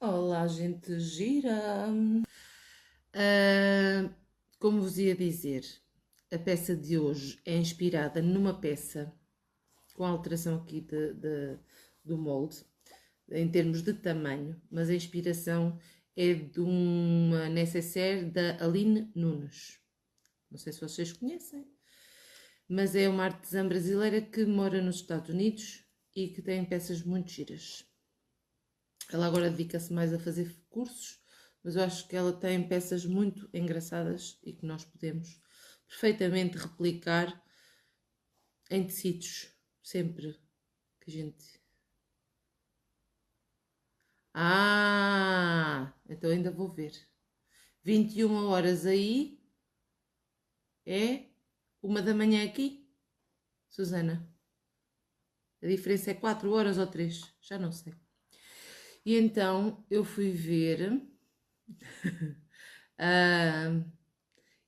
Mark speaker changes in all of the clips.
Speaker 1: Olá, gente gira! Ah, como vos ia dizer, a peça de hoje é inspirada numa peça com alteração aqui do molde, em termos de tamanho, mas a inspiração é de uma necessaire da Aline Nunes. Não sei se vocês conhecem, mas é uma artesã brasileira que mora nos Estados Unidos e que tem peças muito giras. Ela agora dedica-se mais a fazer cursos, mas eu acho que ela tem peças muito engraçadas e que nós podemos perfeitamente replicar em tecidos, sempre que a gente... Então ainda vou ver. 21 horas aí é 1 da manhã aqui, Susana. A diferença é 4 horas ou 3, já não sei. E então eu fui ver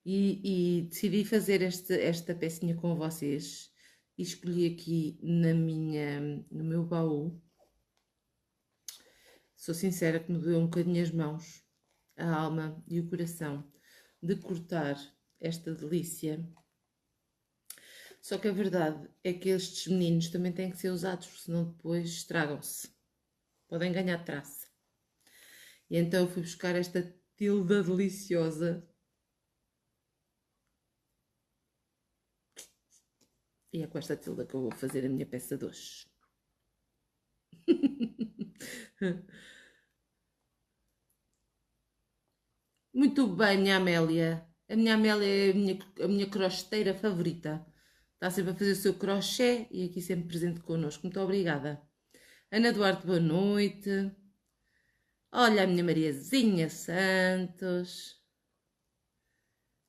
Speaker 1: e decidi fazer esta pecinha com vocês e escolhi aqui no meu baú. Sou sincera que me doeu um bocadinho as mãos, a alma e o coração de cortar esta delícia. Só que a verdade é que estes meninos também têm que ser usados, porque senão depois estragam-se. Podem ganhar traça. E então eu fui buscar esta tilda deliciosa. E é com esta tilda que eu vou fazer a minha peça de hoje. Muito bem, minha Amélia. A minha Amélia é a minha crocheteira favorita. Está sempre a fazer o seu crochê e aqui sempre presente connosco. Muito obrigada. Ana Duarte, boa noite. Olha a minha Mariazinha Santos.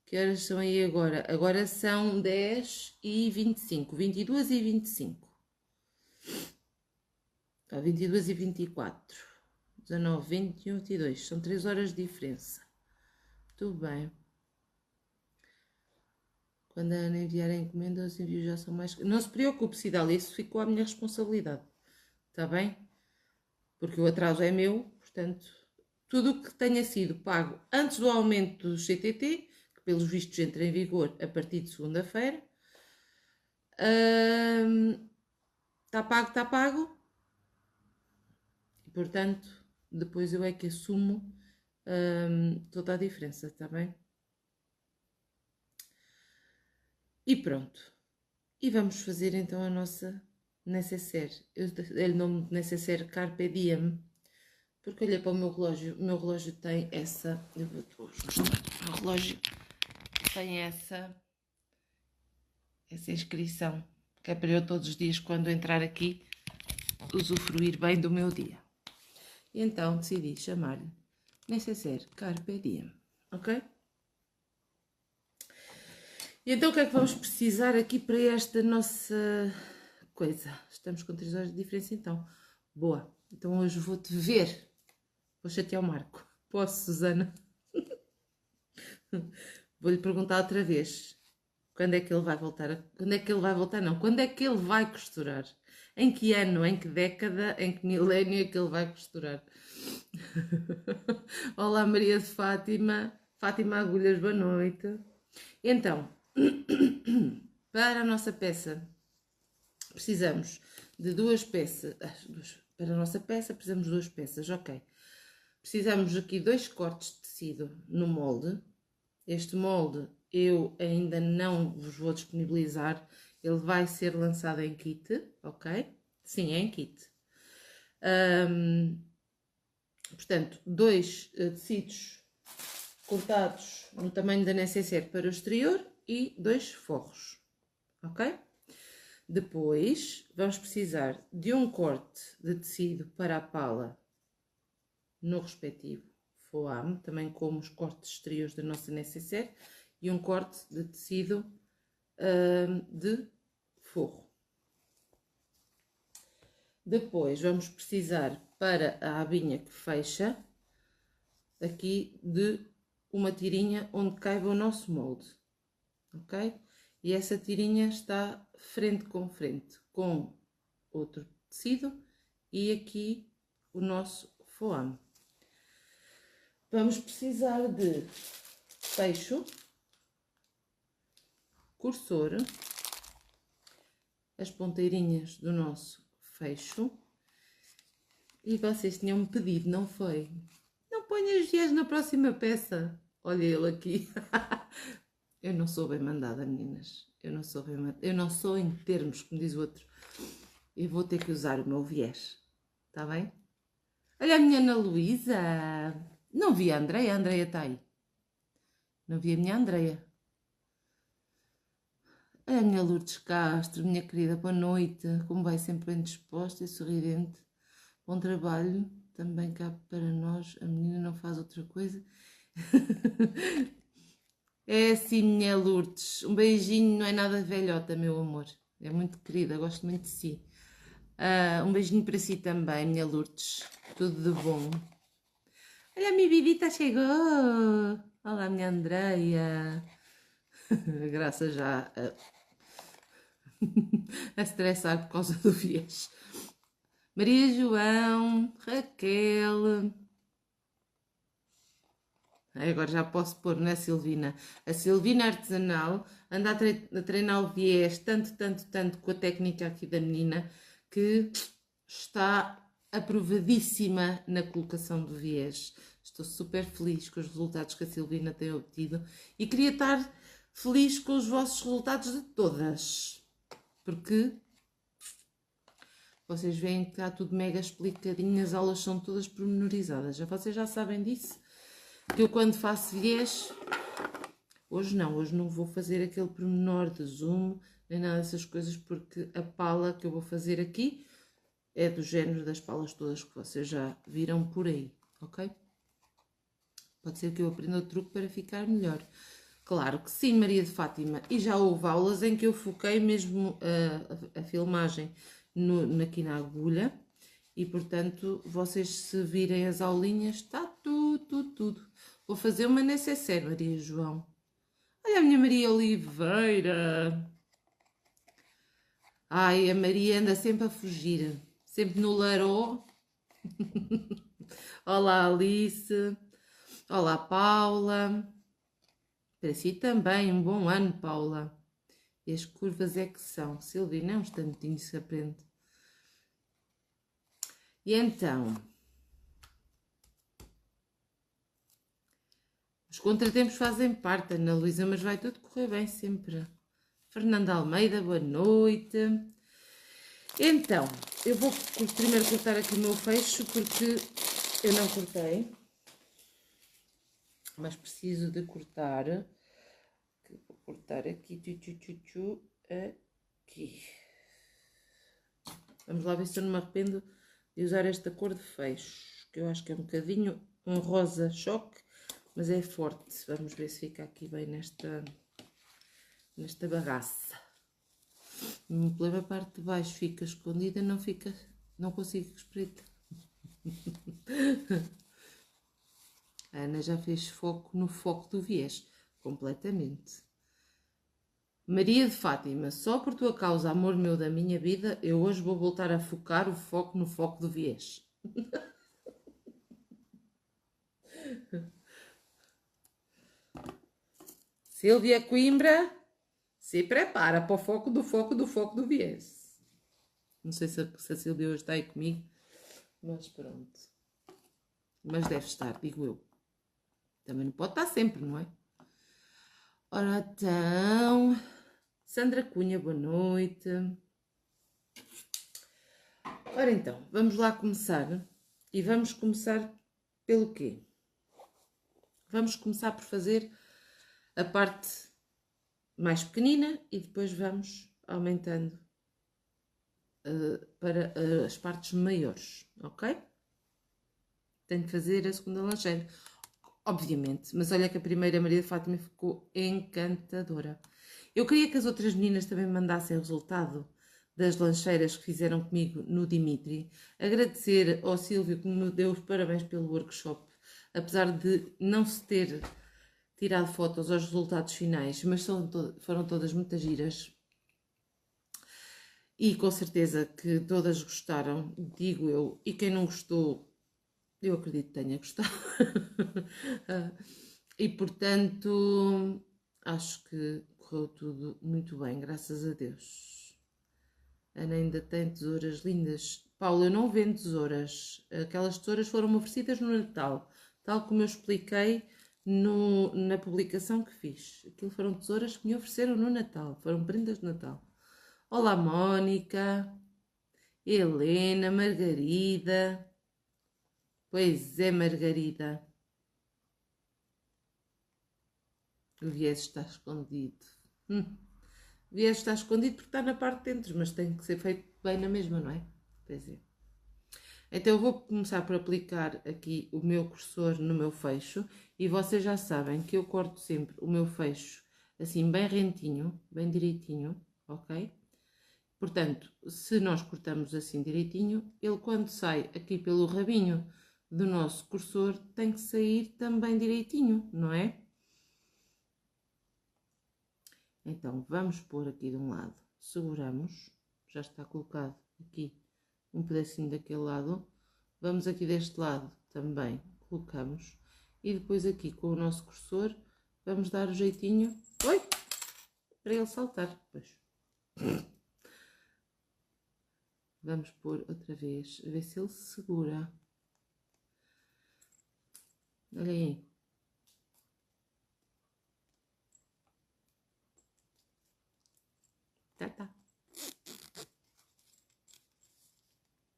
Speaker 1: Que horas são aí agora? Agora são 10h25. 22h25. 22h24. 19, 20, 21, 22. São 3 horas de diferença. Muito bem. Quando a Ana enviar a encomenda, os envios já são mais... Não se preocupe, Cidália, isso ficou à minha responsabilidade. Está bem? Porque o atraso é meu, portanto, tudo o que tenha sido pago antes do aumento do CTT, que pelos vistos entra em vigor a partir de segunda-feira, está pago, está pago. E, portanto, depois eu é que assumo toda a diferença, está bem? E pronto. E vamos fazer então a nossa necessaire. Eu dei-lhe o nome de necessaire Carpe Diem, porque olhei para o meu relógio tem essa... Eu vou mostrar, o meu relógio tem essa inscrição, que é para eu todos os dias, quando entrar aqui, usufruir bem do meu dia. E então decidi chamar-lhe necessaire Carpe Diem, ok? E então o que é que vamos precisar aqui para esta nossa coisa? Estamos com 3 horas de diferença então. Boa. Então hoje vou-te ver. Vou chatear o Marco. Posso, Susana? Vou-lhe perguntar outra vez. Quando é que ele vai voltar? Quando é que ele vai voltar? Não. Quando é que ele vai costurar? Em que ano, em que década, em que milénio é que ele vai costurar? Olá, Maria de Fátima. Fátima Agulhas, boa noite. Então, para a nossa peça, precisamos de 2 peças. Para a nossa peça, precisamos de 2 peças, ok. Precisamos aqui 2 cortes de tecido no molde. Este molde eu ainda não vos vou disponibilizar. Ele vai ser lançado em kit, ok? Sim, é em kit. Portanto, 2 tecidos cortados no tamanho da necessaire para o exterior e 2 forros, ok? Depois, vamos precisar de um corte de tecido para a pala no respectivo foame, também como os cortes exteriores da nossa necessaire, e um corte de tecido de forro. Depois, vamos precisar para a abinha que fecha, aqui de uma tirinha onde caiba o nosso molde, ok? E essa tirinha está frente com frente com outro tecido e aqui o nosso foame. Vamos precisar de fecho, cursor, as ponteirinhas do nosso fecho. E vocês tinham-me pedido, não foi? Não ponha os viés na próxima peça. Olha ele aqui. Eu não sou bem mandada, meninas. Eu não sou bem mandada. Eu não sou em termos, como diz o outro. Eu vou ter que usar o meu viés. Está bem? Olha a minha Ana Luísa. Não vi a Andreia. A Andreia está aí. Não vi a minha Andreia. Olha a minha Lourdes Castro, minha querida. Boa noite. Como vai, sempre bem disposta e sorridente. Bom trabalho. Também cabe para nós. A menina não faz outra coisa. É assim, minha Lourdes. Um beijinho, não é nada velhota, meu amor. É muito querida, gosto muito de si. Um beijinho para si também, minha Lourdes. Tudo de bom. Olha, a minha Bibita chegou. Olá, minha Andreia. Graças já a estressar por causa do viés. Maria João, Raquel. Agora já posso pôr na Silvina. A Silvina artesanal anda a treinar o viés tanto com a técnica aqui da menina que está aprovadíssima na colocação do viés. Estou super feliz com os resultados que a Silvina tem obtido e queria estar feliz com os vossos resultados de todas, porque vocês veem que está tudo mega explicadinho, as aulas são todas pormenorizadas. Vocês já sabem disso? Que eu quando faço viés, hoje não vou fazer aquele pormenor de zoom, nem nada dessas coisas, porque a pala que eu vou fazer aqui é do género das palas todas que vocês já viram por aí, ok? Pode ser que eu aprenda o truque para ficar melhor. Claro que sim, Maria de Fátima. E já houve aulas em que eu foquei mesmo a filmagem aqui na agulha. E, portanto, vocês se virem as aulinhas, está tudo. Vou fazer uma necessaire, Maria João. Olha a minha Maria Oliveira. Ai, a Maria anda sempre a fugir. Sempre no laró. Olá, Alice. Olá, Paula. Para si também, um bom ano, Paula. E as curvas é que são. Silvina, é um instantinho se aprende. E então, os contratempos fazem parte, Ana Luísa, mas vai tudo correr bem sempre. Fernanda Almeida, boa noite. Então, eu vou primeiro cortar aqui o meu fecho, porque eu não cortei. Mas preciso de cortar. Vou cortar aqui, aqui. Vamos lá ver se eu não me arrependo de usar esta cor de fecho, que eu acho que é um bocadinho um rosa choque, mas é forte. Vamos ver se fica aqui bem nesta bagaça. O problema, a parte de baixo fica escondida, não consigo espreitar. A Ana já fez foco no foco do viés, completamente. Maria de Fátima, só por tua causa, amor meu da minha vida, eu hoje vou voltar a focar o foco no foco do viés. Silvia Coimbra, se prepara para o foco do viés. Não sei se a Silvia hoje está aí comigo, mas pronto. Mas deve estar, digo eu. Também não pode estar sempre, não é? Ora então, Sandra Cunha, boa noite. Ora então, vamos lá começar. E vamos começar pelo quê? Vamos começar por fazer a parte mais pequenina e depois vamos aumentando para as partes maiores, ok? Tenho que fazer a segunda lancheira, obviamente, mas olha que a primeira Maria de Fátima ficou encantadora. Eu queria que as outras meninas também me mandassem o resultado das lancheiras que fizeram comigo no Dimitri. Agradecer ao Silvio que me deu os parabéns pelo workshop, apesar de não se ter tirado fotos aos resultados finais, mas foram todas muito giras. E com certeza que todas gostaram, digo eu, e quem não gostou, Eu acredito que tenha gostado. E portanto, acho que correu tudo muito bem, graças a Deus. Ana ainda tem tesouras lindas. Paula, eu não vendo tesouras. Aquelas tesouras foram oferecidas no Natal, tal como eu expliquei na publicação que fiz. Aquilo foram tesouras que me ofereceram no Natal, foram prendas de Natal. Olá, Mónica, Helena, Margarida. Pois é, Margarida. O viés está escondido. O viés está escondido porque está na parte de dentro, mas tem que ser feito bem na mesma, não é? Pois é. Então eu vou começar por aplicar aqui o meu cursor no meu fecho e vocês já sabem que eu corto sempre o meu fecho assim bem rentinho, bem direitinho, ok? Portanto, se nós cortamos assim direitinho, ele quando sai aqui pelo rabinho do nosso cursor tem que sair também direitinho, não é? Então, vamos pôr aqui de um lado, seguramos, já está colocado aqui um pedacinho daquele lado, vamos aqui deste lado também, colocamos, e depois aqui com o nosso cursor, vamos dar o jeitinho, oi, para ele saltar, depois. Vamos pôr outra vez, a ver se ele segura. Olha aí. Tá.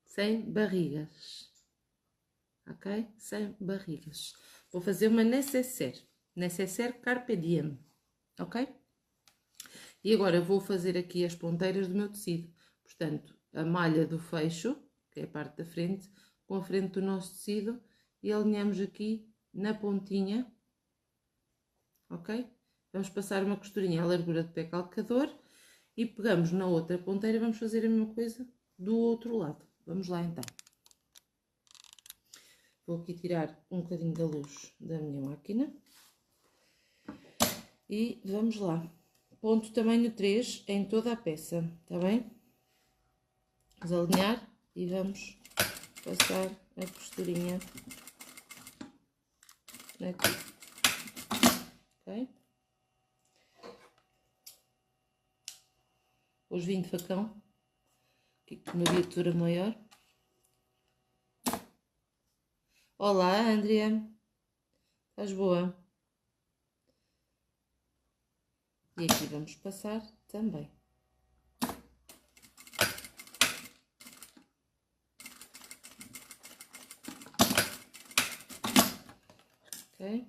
Speaker 1: Sem barrigas. Ok? Sem barrigas. Vou fazer uma nécessaire. Nécessaire carpe diem. Ok? E agora vou fazer aqui as ponteiras do meu tecido. Portanto, a malha do fecho, que é a parte da frente, com a frente do nosso tecido e alinhamos aqui na pontinha. Ok? Vamos passar uma costurinha à largura do pé calcador e pegamos na outra ponteira e vamos fazer a mesma coisa do outro lado. Vamos lá então. Vou aqui tirar um bocadinho da luz da minha máquina. E vamos lá. Ponto tamanho 3 em toda a peça, está bem? Vamos alinhar e vamos passar a costurinha aqui. Ok? Hoje vim de facão, aqui com uma viatura maior. Olá, Andrea. Estás boa? E aqui vamos passar também. Ok?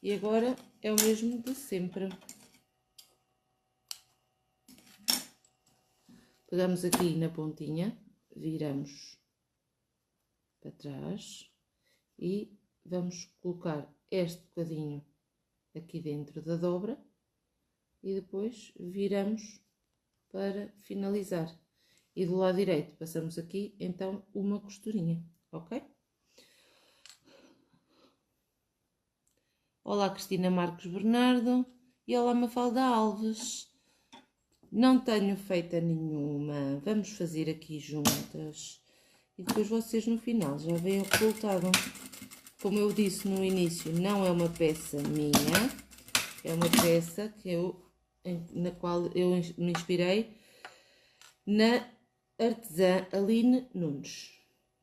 Speaker 1: E agora é o mesmo de sempre. Pegamos aqui na pontinha, viramos para trás e vamos colocar este bocadinho aqui dentro da dobra e depois viramos para finalizar. E do lado direito passamos aqui então uma costurinha, ok? Olá Cristina Marcos Bernardo e olá Mafalda Alves. Não tenho feita nenhuma, vamos fazer aqui juntas e depois vocês no final já veem o resultado. Como eu disse no início, não é uma peça minha, é uma peça na qual eu me inspirei na artesã Aline Nunes,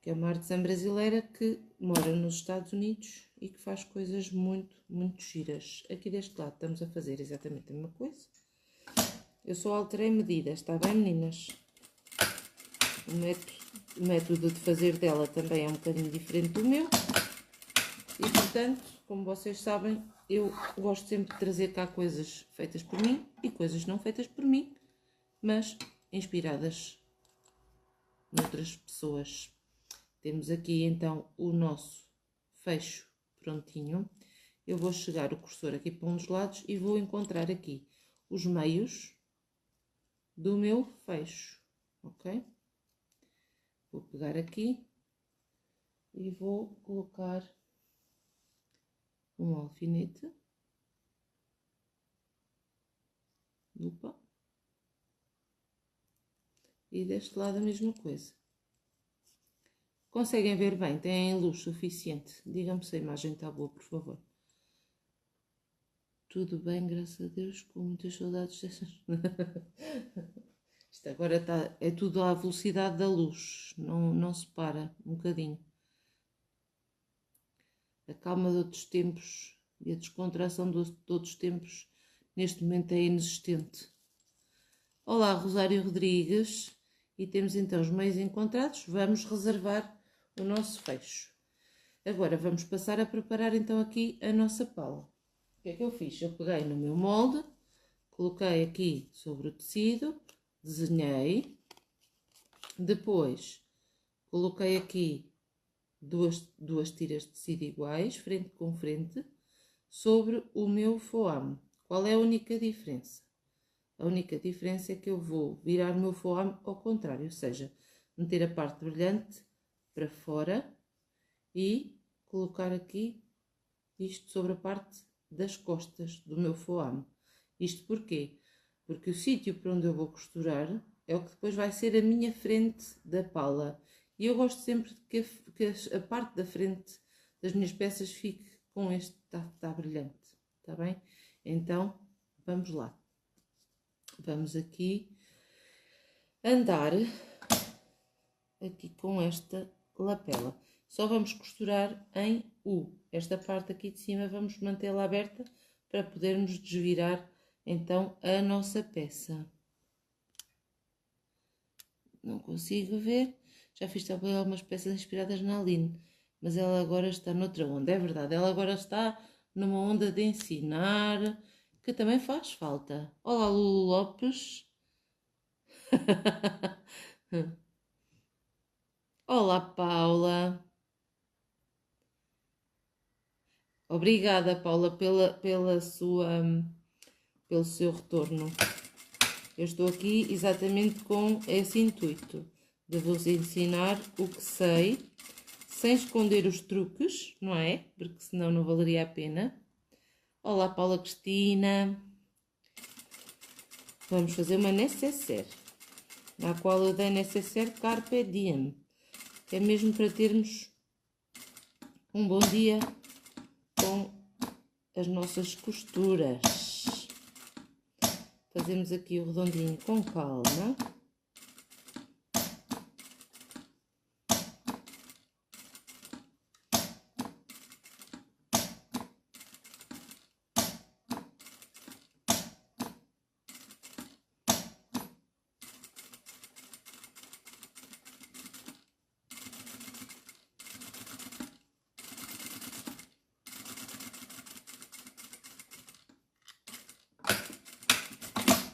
Speaker 1: que é uma artesã brasileira que mora nos Estados Unidos e que faz coisas muito, muito giras. Aqui deste lado estamos a fazer exatamente a mesma coisa. Eu só alterei medidas, está bem, meninas? O método de fazer dela também é um bocadinho diferente do meu. E, portanto, como vocês sabem, eu gosto sempre de trazer cá coisas feitas por mim e coisas não feitas por mim, mas inspiradas noutras pessoas. Temos aqui, então, o nosso fecho prontinho. Eu vou chegar o cursor aqui para um dos lados e vou encontrar aqui os meios do meu fecho, ok? Vou pegar aqui e vou colocar um alfinete, lupa, e deste lado a mesma coisa. Conseguem ver bem? Têm luz suficiente? Digam-me se a imagem está boa, por favor. Tudo bem, graças a Deus, com muitas saudades dessas. Isto agora está, é tudo à velocidade da luz, não se para um bocadinho. A calma de outros tempos e a descontração de outros tempos neste momento é inexistente. Olá, Rosário Rodrigues, e temos então os meios encontrados, vamos reservar o nosso fecho. Agora vamos passar a preparar então aqui a nossa pala. O que é que eu fiz? Eu peguei no meu molde, coloquei aqui sobre o tecido, desenhei, depois coloquei aqui duas tiras de tecido iguais, frente com frente, sobre o meu foame. Qual é a única diferença? A única diferença é que eu vou virar o meu foame ao contrário, ou seja, meter a parte brilhante para fora e colocar aqui isto sobre a parte das costas do meu foame. Isto porquê? Porque o sítio para onde eu vou costurar é o que depois vai ser a minha frente da pala. E eu gosto sempre que a parte da frente das minhas peças fique com este, está brilhante, está bem? Então, vamos lá. Vamos aqui andar aqui com esta lapela. Só vamos costurar em U. Esta parte aqui de cima vamos mantê-la aberta para podermos desvirar então a nossa peça. Não consigo ver. Já fiz também algumas peças inspiradas na Aline, mas ela agora está noutra onda. É verdade, ela agora está numa onda de ensinar, que também faz falta. Olá, Lulu Lopes. Olá, Paula. Obrigada, Paula, pelo seu retorno. Eu estou aqui exatamente com esse intuito de vos ensinar o que sei, sem esconder os truques, não é? Porque senão não valeria a pena. Olá, Paula Cristina. Vamos fazer uma necessaire, na qual eu dei necessaire Carpe Diem, que é mesmo para termos um bom dia com as nossas costuras. Fazemos aqui o redondinho com calma.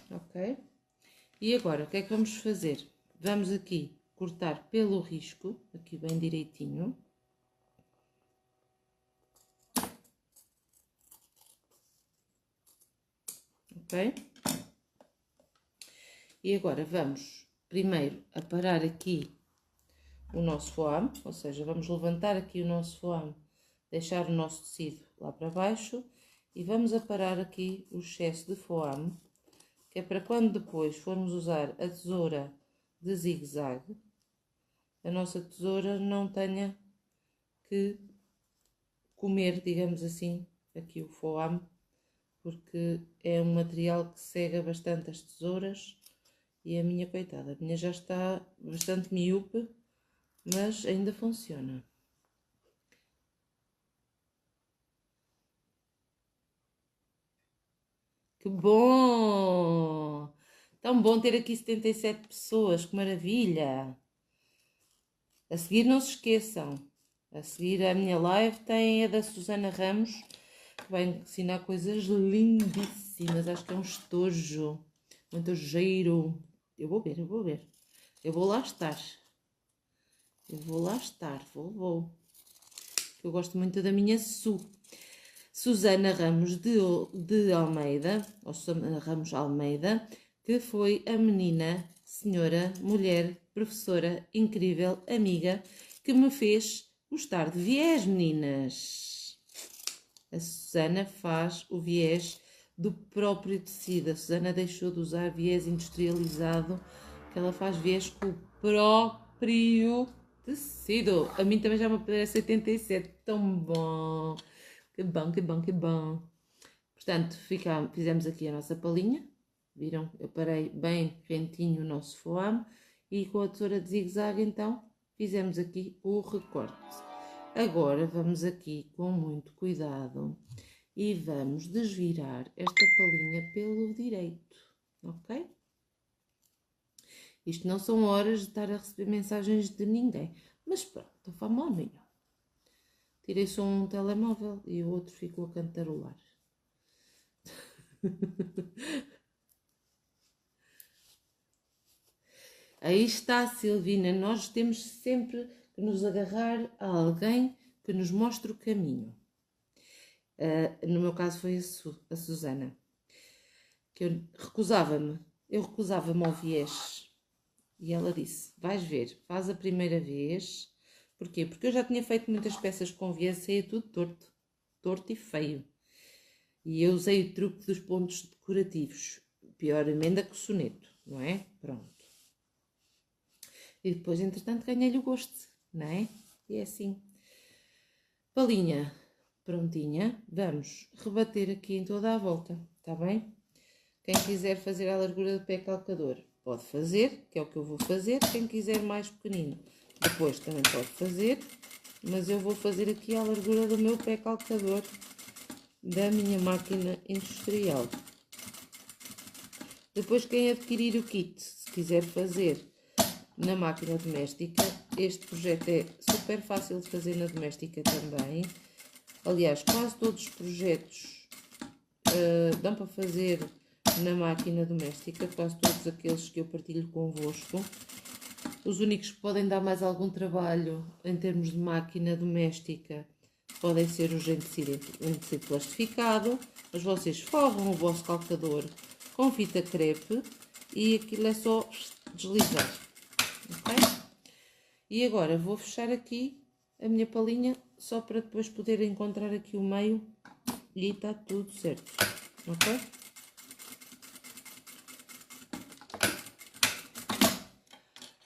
Speaker 1: Ok? E agora, o que é que vamos fazer? Vamos aqui cortar pelo risco, aqui bem direitinho. Ok? E agora vamos primeiro aparar aqui o nosso foame, ou seja, vamos levantar aqui o nosso foame, deixar o nosso tecido lá para baixo e vamos aparar aqui o excesso de foame, que é para quando depois formos usar a tesoura de zigue-zague, a nossa tesoura não tenha que comer, digamos assim, aqui o foame, porque é um material que cega bastante as tesouras e a minha, coitada, a minha já está bastante miúpe, mas ainda funciona. Que bom! Tão bom ter aqui 77 pessoas, que maravilha! A seguir não se esqueçam, a seguir a minha live tem a da Susana Ramos, que vai ensinar coisas lindíssimas, acho que é um estojo, muito giro. Eu vou ver, eu vou lá estar. Vou. Eu gosto muito da minha Susana Ramos de Almeida, ou Susana Ramos Almeida, que foi a menina, senhora, mulher, professora, incrível, amiga, que me fez gostar de viés, meninas. A Susana faz o viés do próprio tecido. A Susana deixou de usar viés industrializado, que ela faz viés com o próprio tecido. A mim também já me aparece 87. Tão bom. Que bom, que bom, que bom. Portanto, fizemos aqui a nossa palinha. Viram? Eu parei bem rentinho o nosso foame. E com a tesoura de zigue-zague, então, fizemos aqui o recorte. Agora, vamos aqui com muito cuidado e vamos desvirar esta palinha pelo direito. Ok? Isto não são horas de estar a receber mensagens de ninguém. Mas pronto, estou fama minha. Tirei só um telemóvel e o outro ficou a cantarolar. Aí está, Silvina. Nós temos sempre que nos agarrar a alguém que nos mostre o caminho. No meu caso foi a Susana. Que eu recusava-me ao viés. E ela disse, vais ver, faz a primeira vez. Porquê? Porque eu já tinha feito muitas peças com viés e saía tudo torto. Torto e feio. E eu usei o truque dos pontos decorativos. Pior emenda que o soneto, não é? Pronto. E depois, entretanto, ganhei-lhe o gosto, não é? E é assim. Palinha prontinha. Vamos rebater aqui em toda a volta, está bem? Quem quiser fazer a largura do pé calcador, pode fazer, que é o que eu vou fazer. Quem quiser mais pequenino, depois também pode fazer. Mas eu vou fazer aqui a largura do meu pé calcador da minha máquina industrial. Depois, quem adquirir o kit, se quiser fazer na máquina doméstica, este projeto é super fácil de fazer na doméstica também. Aliás, quase todos os projetos dão para fazer na máquina doméstica, quase todos aqueles que eu partilho convosco. Os únicos que podem dar mais algum trabalho em termos de máquina doméstica podem ser os em tecido plastificado, mas vocês forram o vosso calcador com fita crepe e aquilo é só deslizar, ok? E agora vou fechar aqui a minha palinha só para depois poder encontrar aqui o meio e está tudo certo, ok?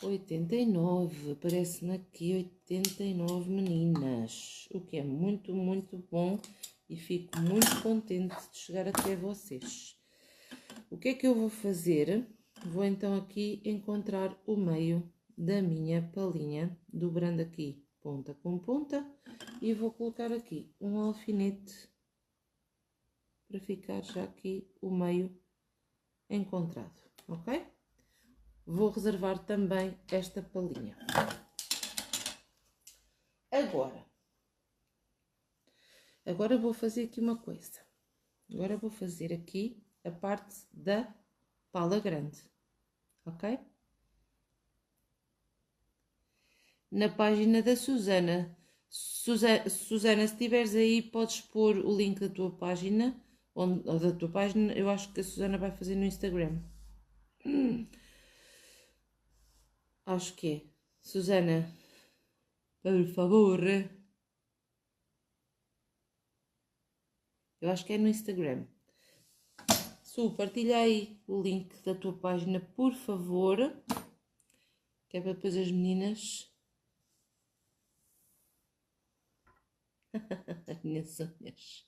Speaker 1: (89), aparece-me aqui 89 meninas, o que é muito, muito bom e fico muito contente de chegar até vocês. O que é que eu vou fazer? Vou então aqui encontrar o meio da minha palinha, dobrando aqui ponta com ponta e vou colocar aqui um alfinete para ficar já aqui o meio encontrado, ok? Vou reservar também esta palinha. Agora vou fazer aqui uma coisa. Agora vou fazer aqui a parte da pala grande, ok? Na página da Susana. Susana, se estiveres aí, podes pôr o link da tua página, ou da tua página, eu acho que a Susana vai fazer no Instagram. Acho que é. Susana, por favor. Eu acho que é no Instagram. Su, partilha aí o link da tua página, por favor. Que é para depois as meninas... As minhas unhas.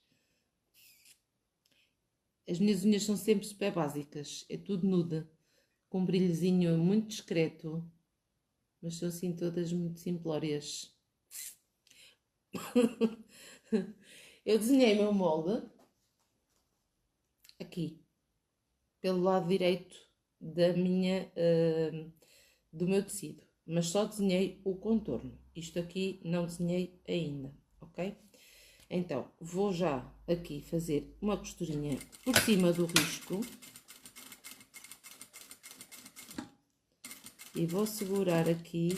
Speaker 1: As minhas unhas são sempre super básicas. É tudo nude. Com um brilhozinho muito discreto. Mas são assim todas muito simplórias. Eu desenhei o meu molde aqui, pelo lado direito do meu tecido, mas só desenhei o contorno. Isto aqui não desenhei ainda, ok? Então, vou já aqui fazer uma costurinha por cima do risco e vou segurar aqui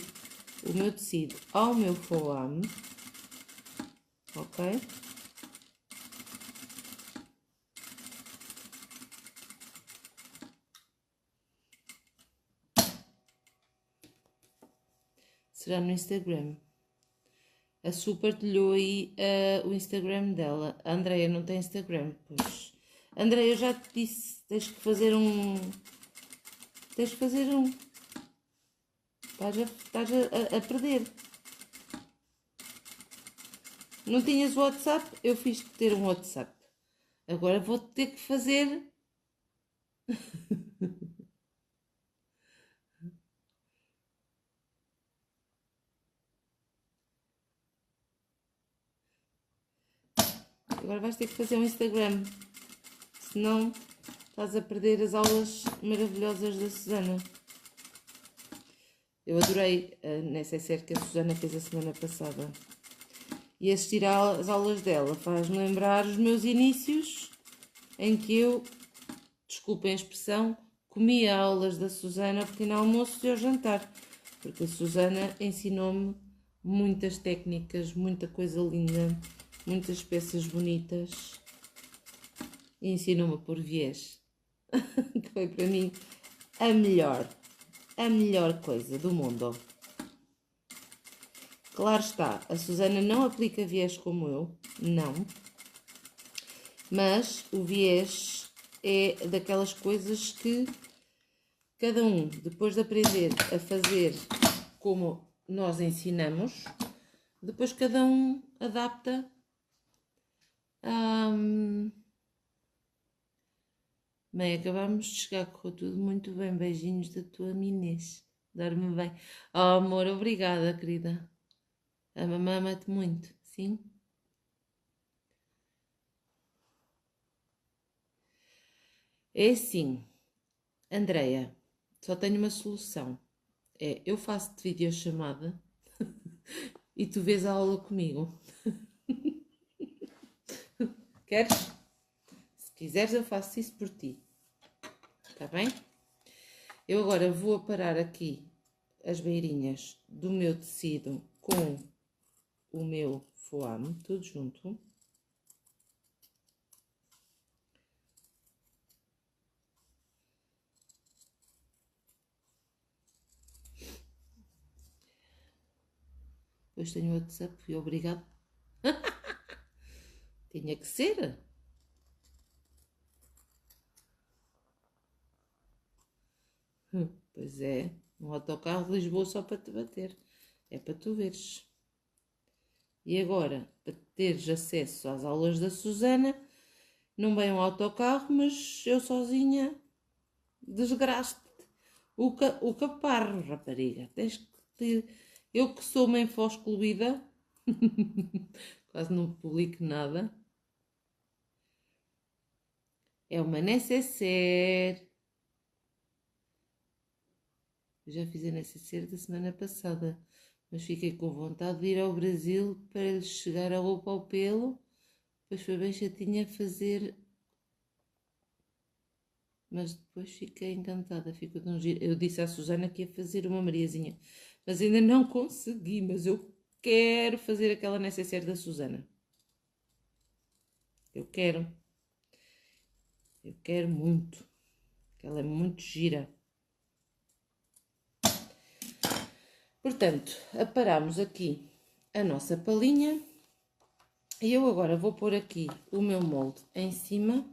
Speaker 1: o meu tecido ao meu foame, ok? Será no Instagram. A Su partilhou aí o Instagram dela. A Andreia não tem Instagram, pois. Andreia, eu já te disse, tens que fazer um. Tens que fazer um. Estás a perder. Não tinhas WhatsApp? Eu fiz ter um WhatsApp. Agora vou ter que fazer. Agora vais ter que fazer um Instagram. Senão estás a perder as aulas maravilhosas da Susana. Eu adorei a necessaire que a Susana fez a semana passada. E assistir às aulas dela faz-me lembrar os meus inícios, em que eu, desculpem a expressão, comia aulas da Susana ao pequeno almoço e ao jantar. Porque a Susana ensinou-me muitas técnicas, muita coisa linda, muitas peças bonitas. E ensinou-me a pôr viés, que foi para mim a melhor coisa do mundo. Claro está, a Susana não aplica viés como eu, não. Mas o viés é daquelas coisas que cada um, depois de aprender a fazer como nós ensinamos, depois cada um adapta a... Bem, acabamos de chegar, correu tudo muito bem. Beijinhos da tua Inês. Dorme bem. Oh, amor, obrigada, querida. A mamãe ama-te muito, sim? É assim, Andreia, só tenho uma solução. É, eu faço-te videochamada e tu vês a aula comigo. Queres? Se quiseres, eu faço isso por ti. Está bem? Eu agora vou aparar aqui as beirinhas do meu tecido com o meu foame, tudo junto. Depois tenho o WhatsApp, fui obrigado. Tinha que ser. Pois é, um autocarro de Lisboa só para te bater. É para tu veres. E agora, para teres acesso às aulas da Susana, não vem um autocarro, mas eu sozinha desgraço-te. O caparro, rapariga. Tens que ter... Eu que sou uma info-excluída, quase não publico nada. É uma necessaire. Eu já fiz a necessaire da semana passada, mas fiquei com vontade de ir ao Brasil para lhes chegar a roupa ao pelo. Depois foi bem chatinha a fazer, mas depois fiquei encantada. Ficou tão giro. Eu disse à Susana que ia fazer uma Mariazinha, mas ainda não consegui. Mas eu quero fazer aquela necessaire da Susana. Eu quero muito. Ela é muito gira. Portanto, aparamos aqui a nossa palinha e eu agora vou pôr aqui o meu molde em cima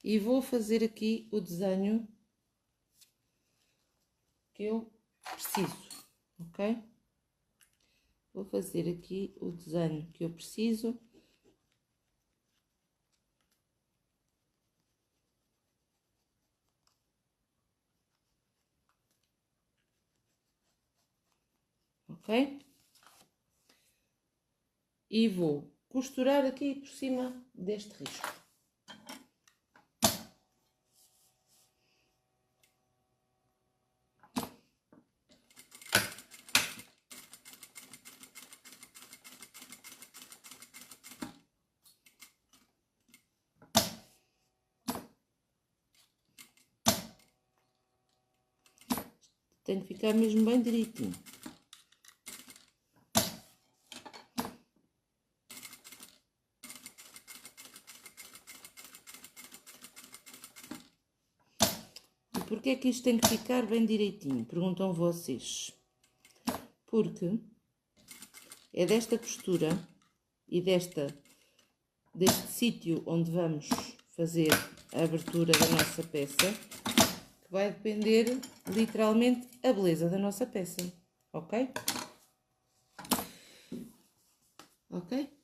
Speaker 1: e vou fazer aqui o desenho que eu preciso, ok? Vou fazer aqui o desenho que eu preciso. Ok? E vou costurar aqui por cima deste risco. Tem que ficar mesmo bem direitinho. Porquê é que isto tem que ficar bem direitinho? Perguntam vocês. Porque é desta costura e deste sítio onde vamos fazer a abertura da nossa peça que vai depender literalmente a beleza da nossa peça, ok? Ok?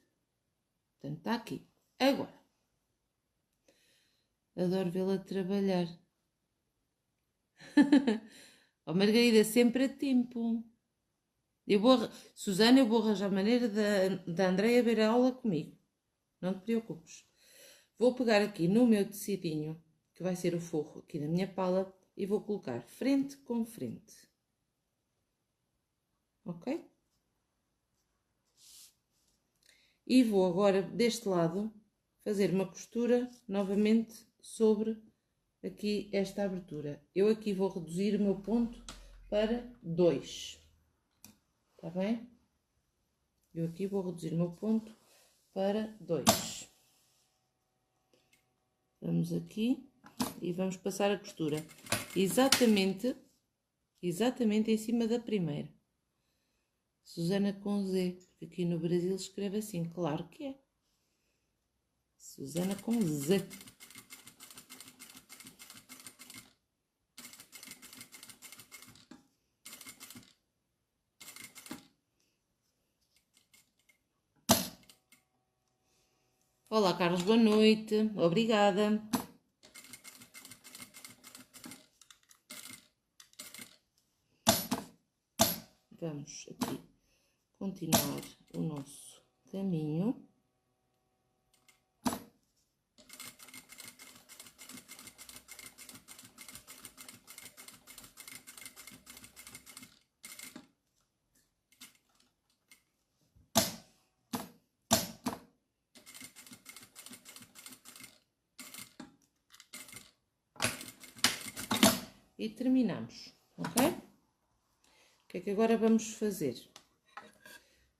Speaker 1: Portanto, está aqui. Agora, adoro vê-la trabalhar. Oh, Margarida, sempre a tempo. Susana, eu vou arranjar maneira da Andreia ver a aula comigo. Não te preocupes. Vou pegar aqui no meu tecidinho, que vai ser o forro aqui da minha pala, e vou colocar frente com frente. Ok? E vou agora, deste lado, fazer uma costura novamente sobre aqui esta abertura. Eu aqui vou reduzir o meu ponto para 2. Está bem? Eu aqui vou reduzir o meu ponto para 2. Vamos aqui e vamos passar a costura exatamente em cima da primeira. Susana com Z, porque aqui no Brasil escreve assim, claro que é. Susana com Z. Olá, Carlos, boa noite. Obrigada. Vamos aqui continuar o nosso caminho. E terminamos, ok? O que é que agora vamos fazer?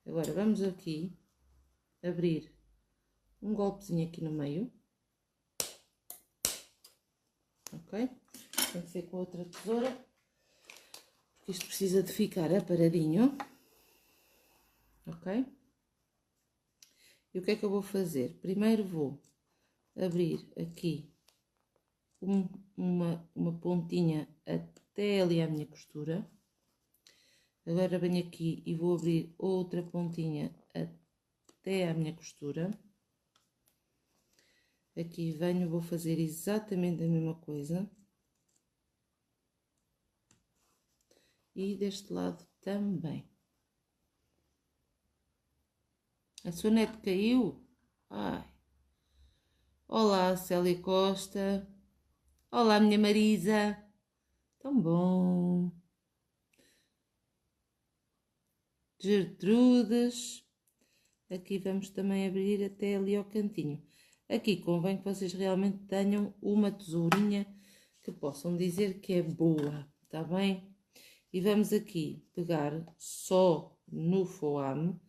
Speaker 1: Agora vamos aqui abrir um golpezinho aqui no meio, ok? Tem que ser com outra tesoura, porque isto precisa de ficar aparadinho, ok? E o que é que eu vou fazer? Primeiro vou abrir aqui uma pontinha até ali à minha costura. Agora venho aqui e vou abrir outra pontinha até à minha costura. Aqui venho, vou fazer exatamente a mesma coisa. E deste lado também. A sonete caiu? Ai. Olá, Célia Costa. Olá, minha Marisa. Tão bom. Gertrudes. Aqui vamos também abrir até ali ao cantinho. Aqui convém que vocês realmente tenham uma tesourinha que possam dizer que é boa, tá bem? E vamos aqui pegar só no foame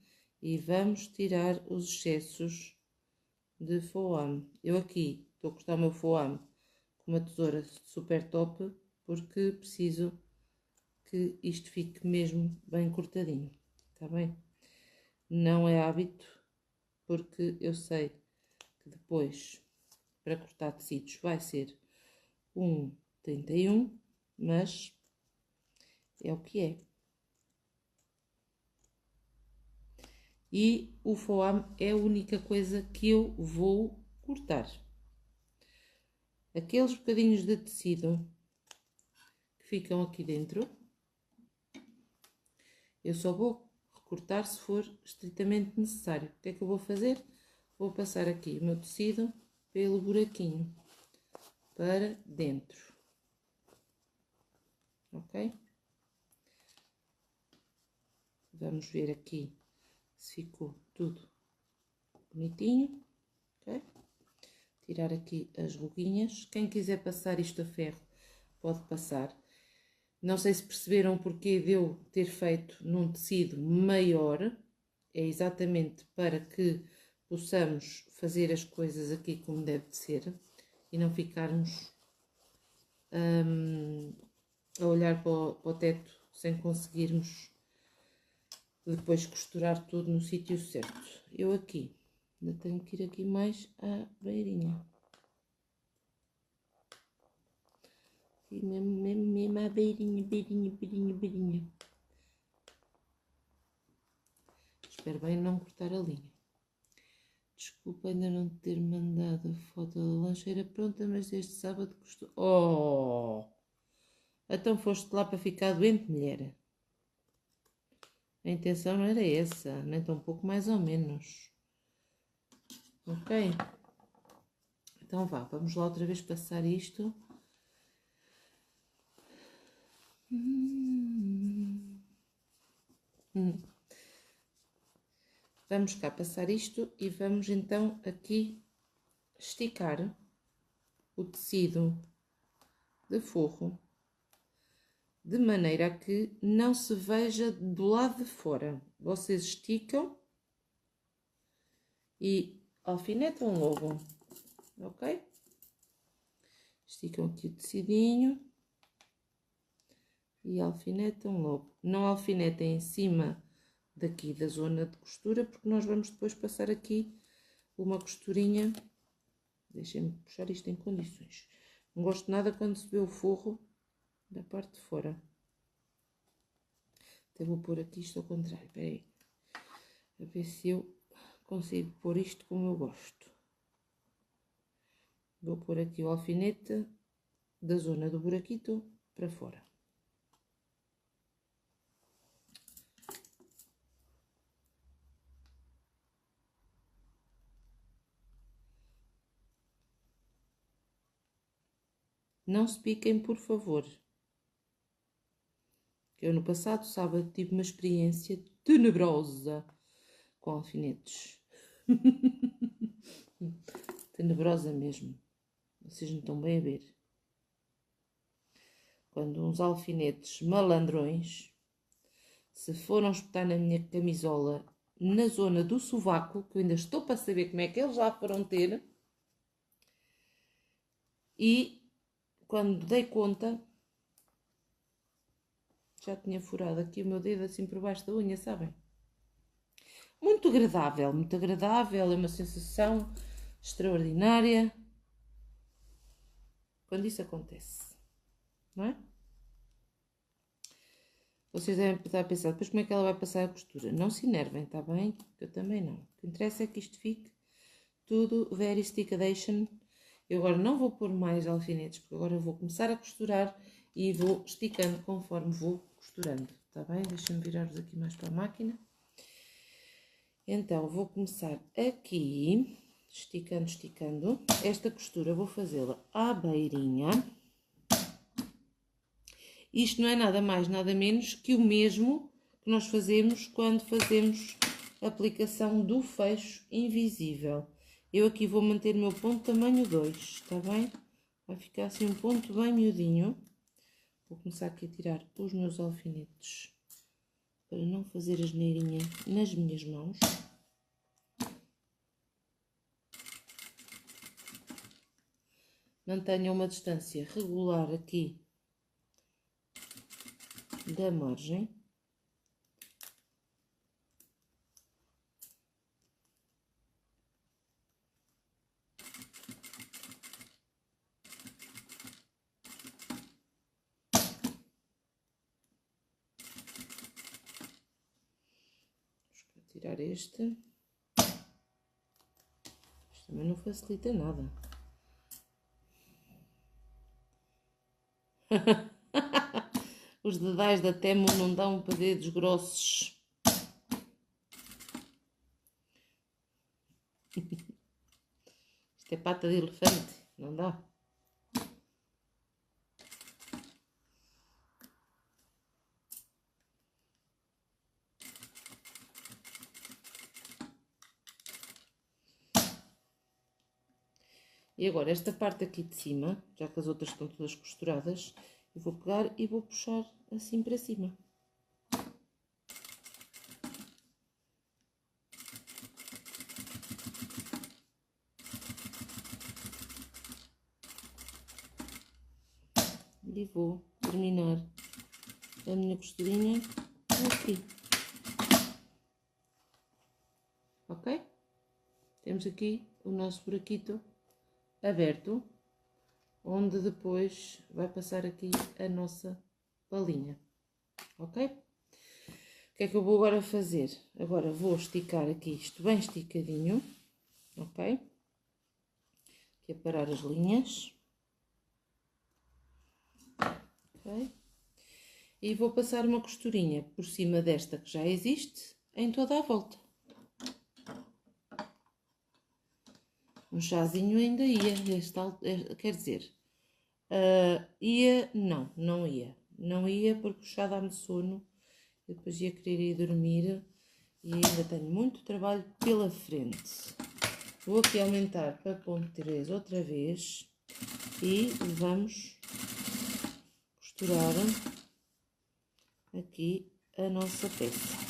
Speaker 1: e vamos tirar os excessos de foame. Eu aqui estou a cortar o meu foame com uma tesoura super top porque preciso que isto fique mesmo bem cortadinho, tá bem? Não é hábito, porque eu sei que depois, para cortar tecidos, vai ser 1,31, mas é o que é. E o foame é a única coisa que eu vou cortar. Aqueles bocadinhos de tecido que ficam aqui dentro, eu só vou recortar se for estritamente necessário. O que é que eu vou fazer? Vou passar aqui o meu tecido pelo buraquinho para dentro, ok? Vamos ver aqui se ficou tudo bonitinho, ok? Tirar aqui as ruguinhas. Quem quiser passar isto a ferro, pode passar. Não sei se perceberam porque de eu ter feito num tecido maior. É exatamente para que possamos fazer as coisas aqui como deve de ser e não ficarmos a olhar para o teto sem conseguirmos depois costurar tudo no sítio certo. Eu aqui ainda tenho que ir aqui mais à beirinha. Aqui mesmo à beirinha, beirinha, beirinha, beirinha. Espero bem não cortar a linha. Desculpa ainda não ter mandado a foto da lancheira pronta, mas este sábado custou... Oh! Então foste lá para ficar doente, mulher? A intenção não era essa, nem tão pouco mais ou menos. Ok? Então vá, vamos lá outra vez passar isto. Vamos cá passar isto e vamos então aqui esticar o tecido de forro de maneira a que não se veja do lado de fora. Vocês esticam e alfinetam logo, ok? Esticam aqui o tecidinho e alfinetam logo. Não alfinetem em cima daqui da zona de costura, porque nós vamos depois passar aqui uma costurinha. Deixem-me puxar isto em condições. Não gosto nada quando se vê o forro da parte de fora. Até vou pôr aqui isto ao contrário, espera aí. A ver se eu consigo pôr isto como eu gosto. Vou pôr aqui o alfinete da zona do buraquito para fora. Não se piquem, por favor. Eu no passado sábado tive uma experiência tenebrosa com alfinetes. Tenebrosa mesmo. Vocês não estão bem a ver. Quando uns alfinetes malandrões se foram espetar na minha camisola na zona do sovaco, que eu ainda estou para saber como é que eles lá foram ter, e quando dei conta já tinha furado aqui o meu dedo assim por baixo da unha, sabem? Muito agradável, é uma sensação extraordinária quando isso acontece, não é? Vocês devem estar a pensar, depois como é que ela vai passar a costura? Não se enervem, está bem? Eu também não. O que interessa é que isto fique tudo very stickadation. Eu agora não vou pôr mais alfinetes, porque agora vou começar a costurar e vou esticando conforme vou costurando, está bem? Deixem-me virar-vos aqui mais para a máquina. Então, vou começar aqui, esticando. Esta costura vou fazê-la à beirinha. Isto não é nada mais, nada menos que o mesmo que nós fazemos quando fazemos a aplicação do fecho invisível. Eu aqui vou manter o meu ponto tamanho 2, está bem? Vai ficar assim um ponto bem miudinho. Vou começar aqui a tirar os meus alfinetes para não fazer asneirinha nas minhas mãos. Mantenham uma distância regular aqui da margem. Vou tirar este. Isto também não facilita nada. Os dedais da Temu não dão para dedos grossos. Isto é pata de elefante, não dá. E agora esta parte aqui de cima, já que as outras estão todas costuradas, eu vou pegar e vou puxar assim para cima. E vou terminar a minha costurinha aqui. Ok? Temos aqui o nosso buraquito aberto, onde depois vai passar aqui a nossa palinha, ok? O que é que eu vou agora fazer? Agora vou esticar aqui isto bem esticadinho, ok? Aqui a parar as linhas, ok? E vou passar uma costurinha por cima desta que já existe, em toda a volta. Um chazinho ainda ia, quer dizer, não ia. Não ia porque o chá dá-me sono, eu depois ia querer ir dormir e ainda tenho muito trabalho pela frente. Vou aqui aumentar para ponto 3 outra vez e vamos costurar aqui a nossa peça.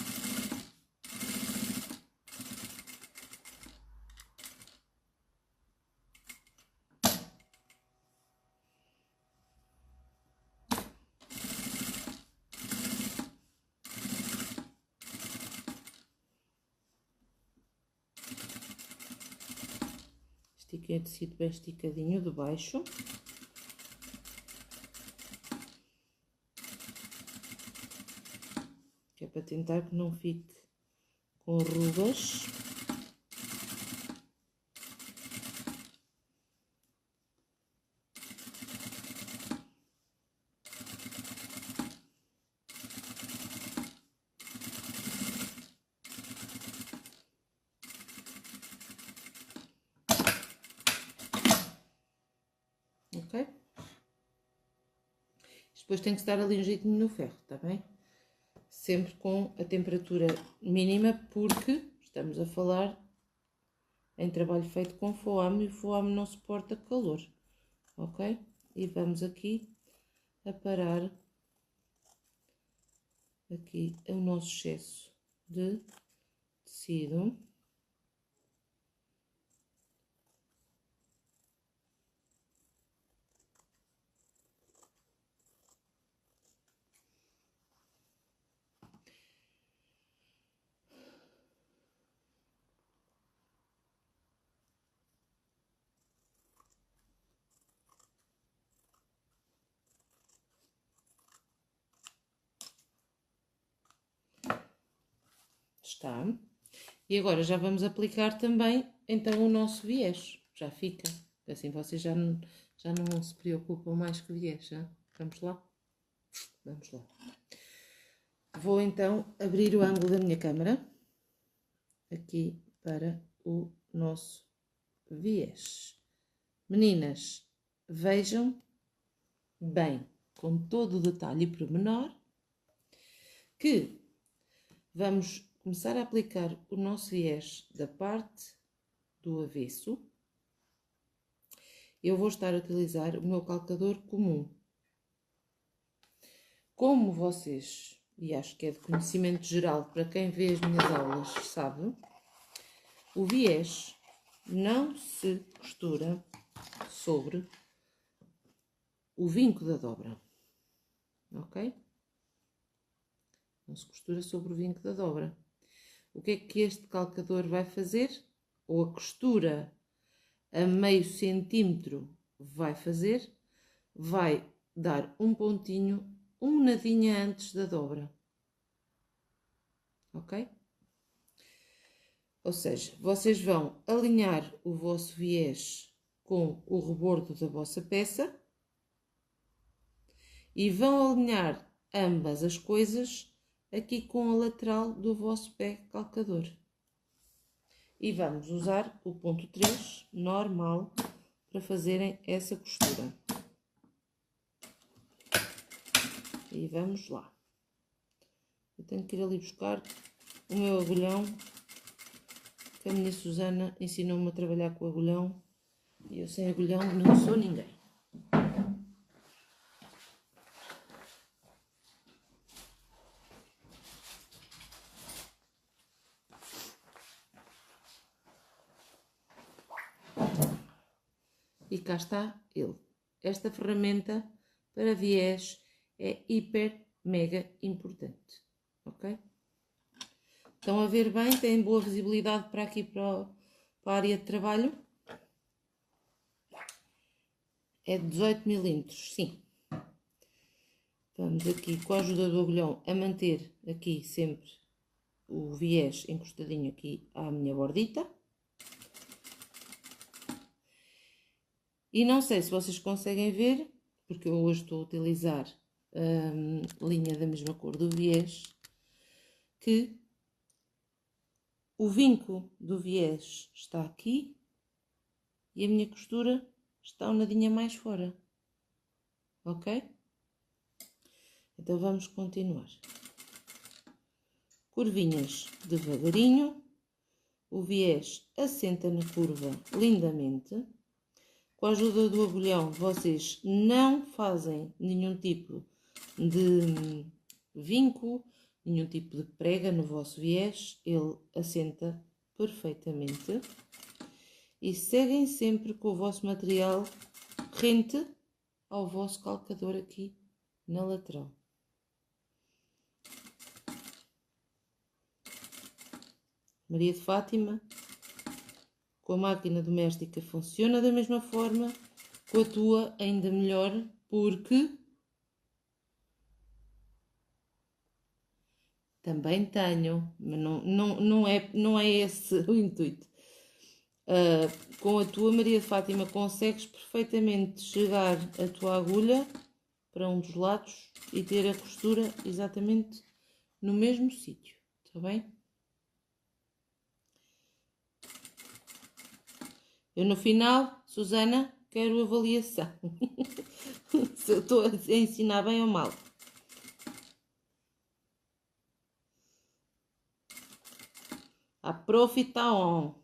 Speaker 1: Estiquei o tecido bem esticadinho de baixo. Que é para tentar que não fique com rugas. Ok? Depois tem que estar ali um jeitinho no ferro, tá bem? Sempre com a temperatura mínima, porque estamos a falar em trabalho feito com foame e o foame não suporta calor, ok? E vamos aqui a parar aqui o nosso excesso de tecido. Está. E agora já vamos aplicar também, então, o nosso viés. Já fica. Assim vocês já não se preocupam mais com o viés, já? Vamos lá? Vamos lá. Vou, então, abrir o ângulo da minha câmera. Aqui para o nosso viés. Meninas, vejam bem, com todo o detalhe e pormenor, que vamos começar a aplicar o nosso viés da parte do avesso. Eu vou estar a utilizar o meu calcador comum. Como vocês, e acho que é de conhecimento geral para quem vê as minhas aulas, sabe, o viés não se costura sobre o vinco da dobra, ok? Não se costura sobre o vinco da dobra. O que é que este calcador vai fazer? Ou a costura a meio centímetro vai fazer? Vai dar um pontinho, um nadinha antes da dobra, ok? Ou seja, vocês vão alinhar o vosso viés com o rebordo da vossa peça e vão alinhar ambas as coisas aqui com a lateral do vosso pé calcador. E vamos usar o ponto 3 normal para fazerem essa costura. E vamos lá. Eu tenho que ir ali buscar o meu agulhão, que a minha Susana ensinou-me a trabalhar com o agulhão e eu sem agulhão não sou ninguém. E cá está ele. Esta ferramenta para viés é hiper mega importante, ok? Estão a ver bem? Têm boa visibilidade para aqui, para a área de trabalho? é de 18 milímetros, sim. Vamos aqui, com a ajuda do agulhão, a manter aqui sempre o viés encostadinho aqui à minha bordita. E não sei se vocês conseguem ver, porque eu hoje estou a utilizar a linha da mesma cor do viés, que o vinco do viés está aqui e a minha costura está um nadinha mais fora, ok? Então vamos continuar. Curvinhas devagarinho, o viés assenta na curva lindamente. Com a ajuda do agulhão, vocês não fazem nenhum tipo de vinco, nenhum tipo de prega no vosso viés, ele assenta perfeitamente. E seguem sempre com o vosso material rente ao vosso calcador aqui na lateral. Maria de Fátima, com a máquina doméstica funciona da mesma forma, com a tua ainda melhor, porque também tenho, mas não é esse o intuito. Com a tua, Maria de Fátima, consegues perfeitamente chegar a tua agulha para um dos lados e ter a costura exatamente no mesmo sítio, está bem? Eu no final, Susana, quero avaliação. Se eu estou a ensinar bem ou mal. A prof está on.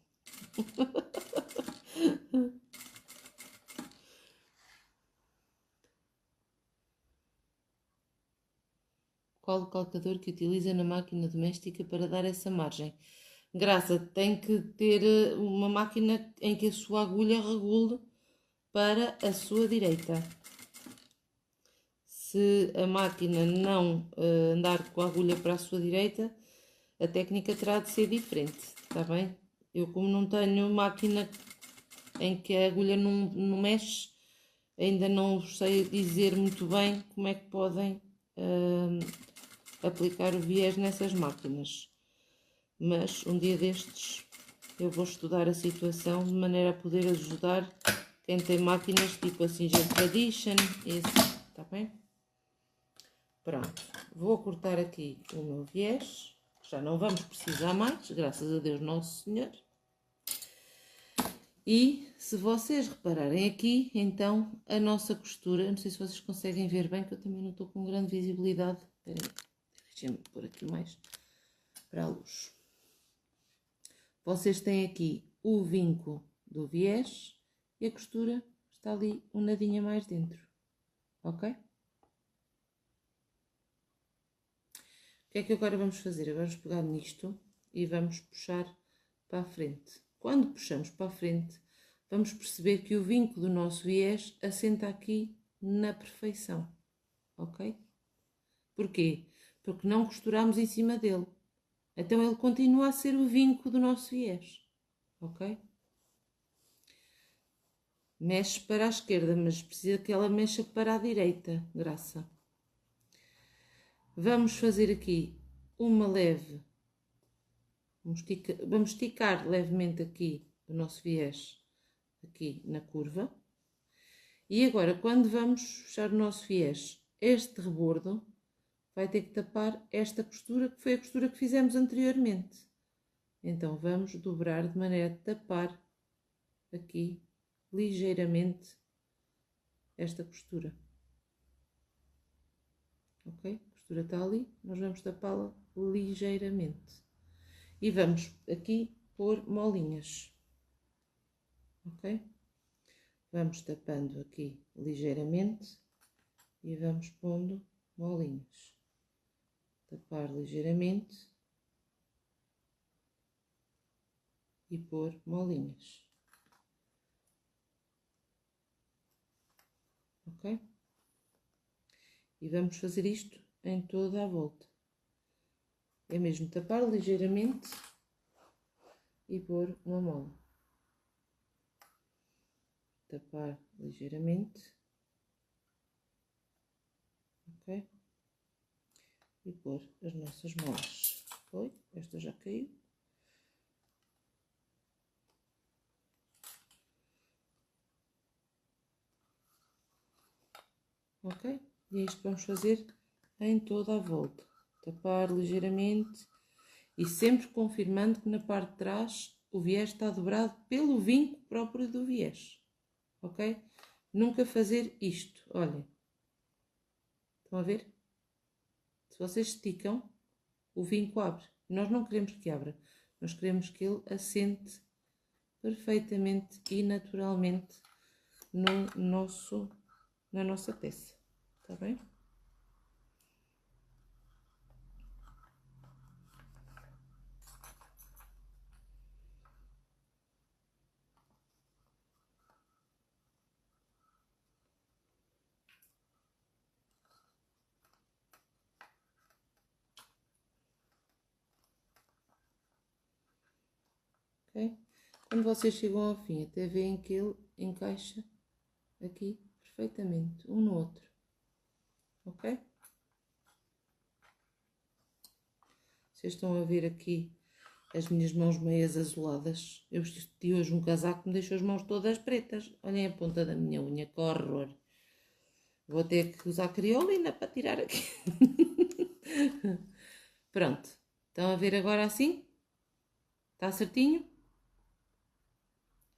Speaker 1: Qual o calcador que utiliza na máquina doméstica para dar essa margem? Graça, tem que ter uma máquina em que a sua agulha regule para a sua direita. Se a máquina não andar com a agulha para a sua direita, a técnica terá de ser diferente, está bem? Eu, como não tenho máquina em que a agulha não mexe, ainda não sei dizer muito bem como é que podem aplicar o viés nessas máquinas. Mas um dia destes eu vou estudar a situação de maneira a poder ajudar quem tem máquinas tipo assim, Singer Tradition, esse, está bem? Pronto, vou cortar aqui o meu viés, já não vamos precisar mais, graças a Deus Nosso Senhor. E se vocês repararem aqui, então, a nossa costura, não sei se vocês conseguem ver bem, que eu também não estou com grande visibilidade. Espera aí, deixem-me pôr aqui mais para a luz. Vocês têm aqui o vinco do viés e a costura está ali um nadinha mais dentro, ok? O que é que agora vamos fazer? Agora vamos pegar nisto e vamos puxar para a frente. Quando puxamos para a frente, vamos perceber que o vinco do nosso viés assenta aqui na perfeição, ok? Porquê? Porque não costuramos em cima dele. Então ele continua a ser o vinco do nosso viés, ok? Mexe para a esquerda, mas precisa que ela mexa para a direita, Graça. Vamos fazer aqui uma leve, vamos esticar levemente aqui o nosso viés, aqui na curva. E agora, quando vamos fechar o nosso viés, este rebordo vai ter que tapar esta costura, que foi a costura que fizemos anteriormente. Então, vamos dobrar de maneira a tapar aqui ligeiramente esta costura. Ok? A costura está ali, nós vamos tapá-la ligeiramente. E vamos aqui pôr molinhas. Ok? Vamos tapando aqui ligeiramente e vamos pondo molinhas. Tapar ligeiramente e pôr molinhas. Ok? E vamos fazer isto em toda a volta. É mesmo tapar ligeiramente e pôr uma mola. tapar ligeiramente, ok? E pôr as nossas molas. Foi, esta já caiu. Ok? E é isto que vamos fazer em toda a volta. Tapar ligeiramente e sempre confirmando que na parte de trás o viés está dobrado pelo vinco próprio do viés. Ok? Nunca fazer isto. Olhem. Estão a ver? Se vocês esticam, o vinco abre. Nós não queremos que abra. Nós queremos que ele assente perfeitamente e naturalmente na nossa peça. Está bem? Ok? Quando vocês chegam ao fim, até veem que ele encaixa aqui perfeitamente, um no outro. Ok? Vocês estão a ver aqui as minhas mãos meias azuladas. Eu vesti hoje um casaco que me deixou as mãos todas pretas. Olhem a ponta da minha unha, que horror. Vou ter que usar criolina para tirar aqui. Pronto. Estão a ver agora assim? Está certinho?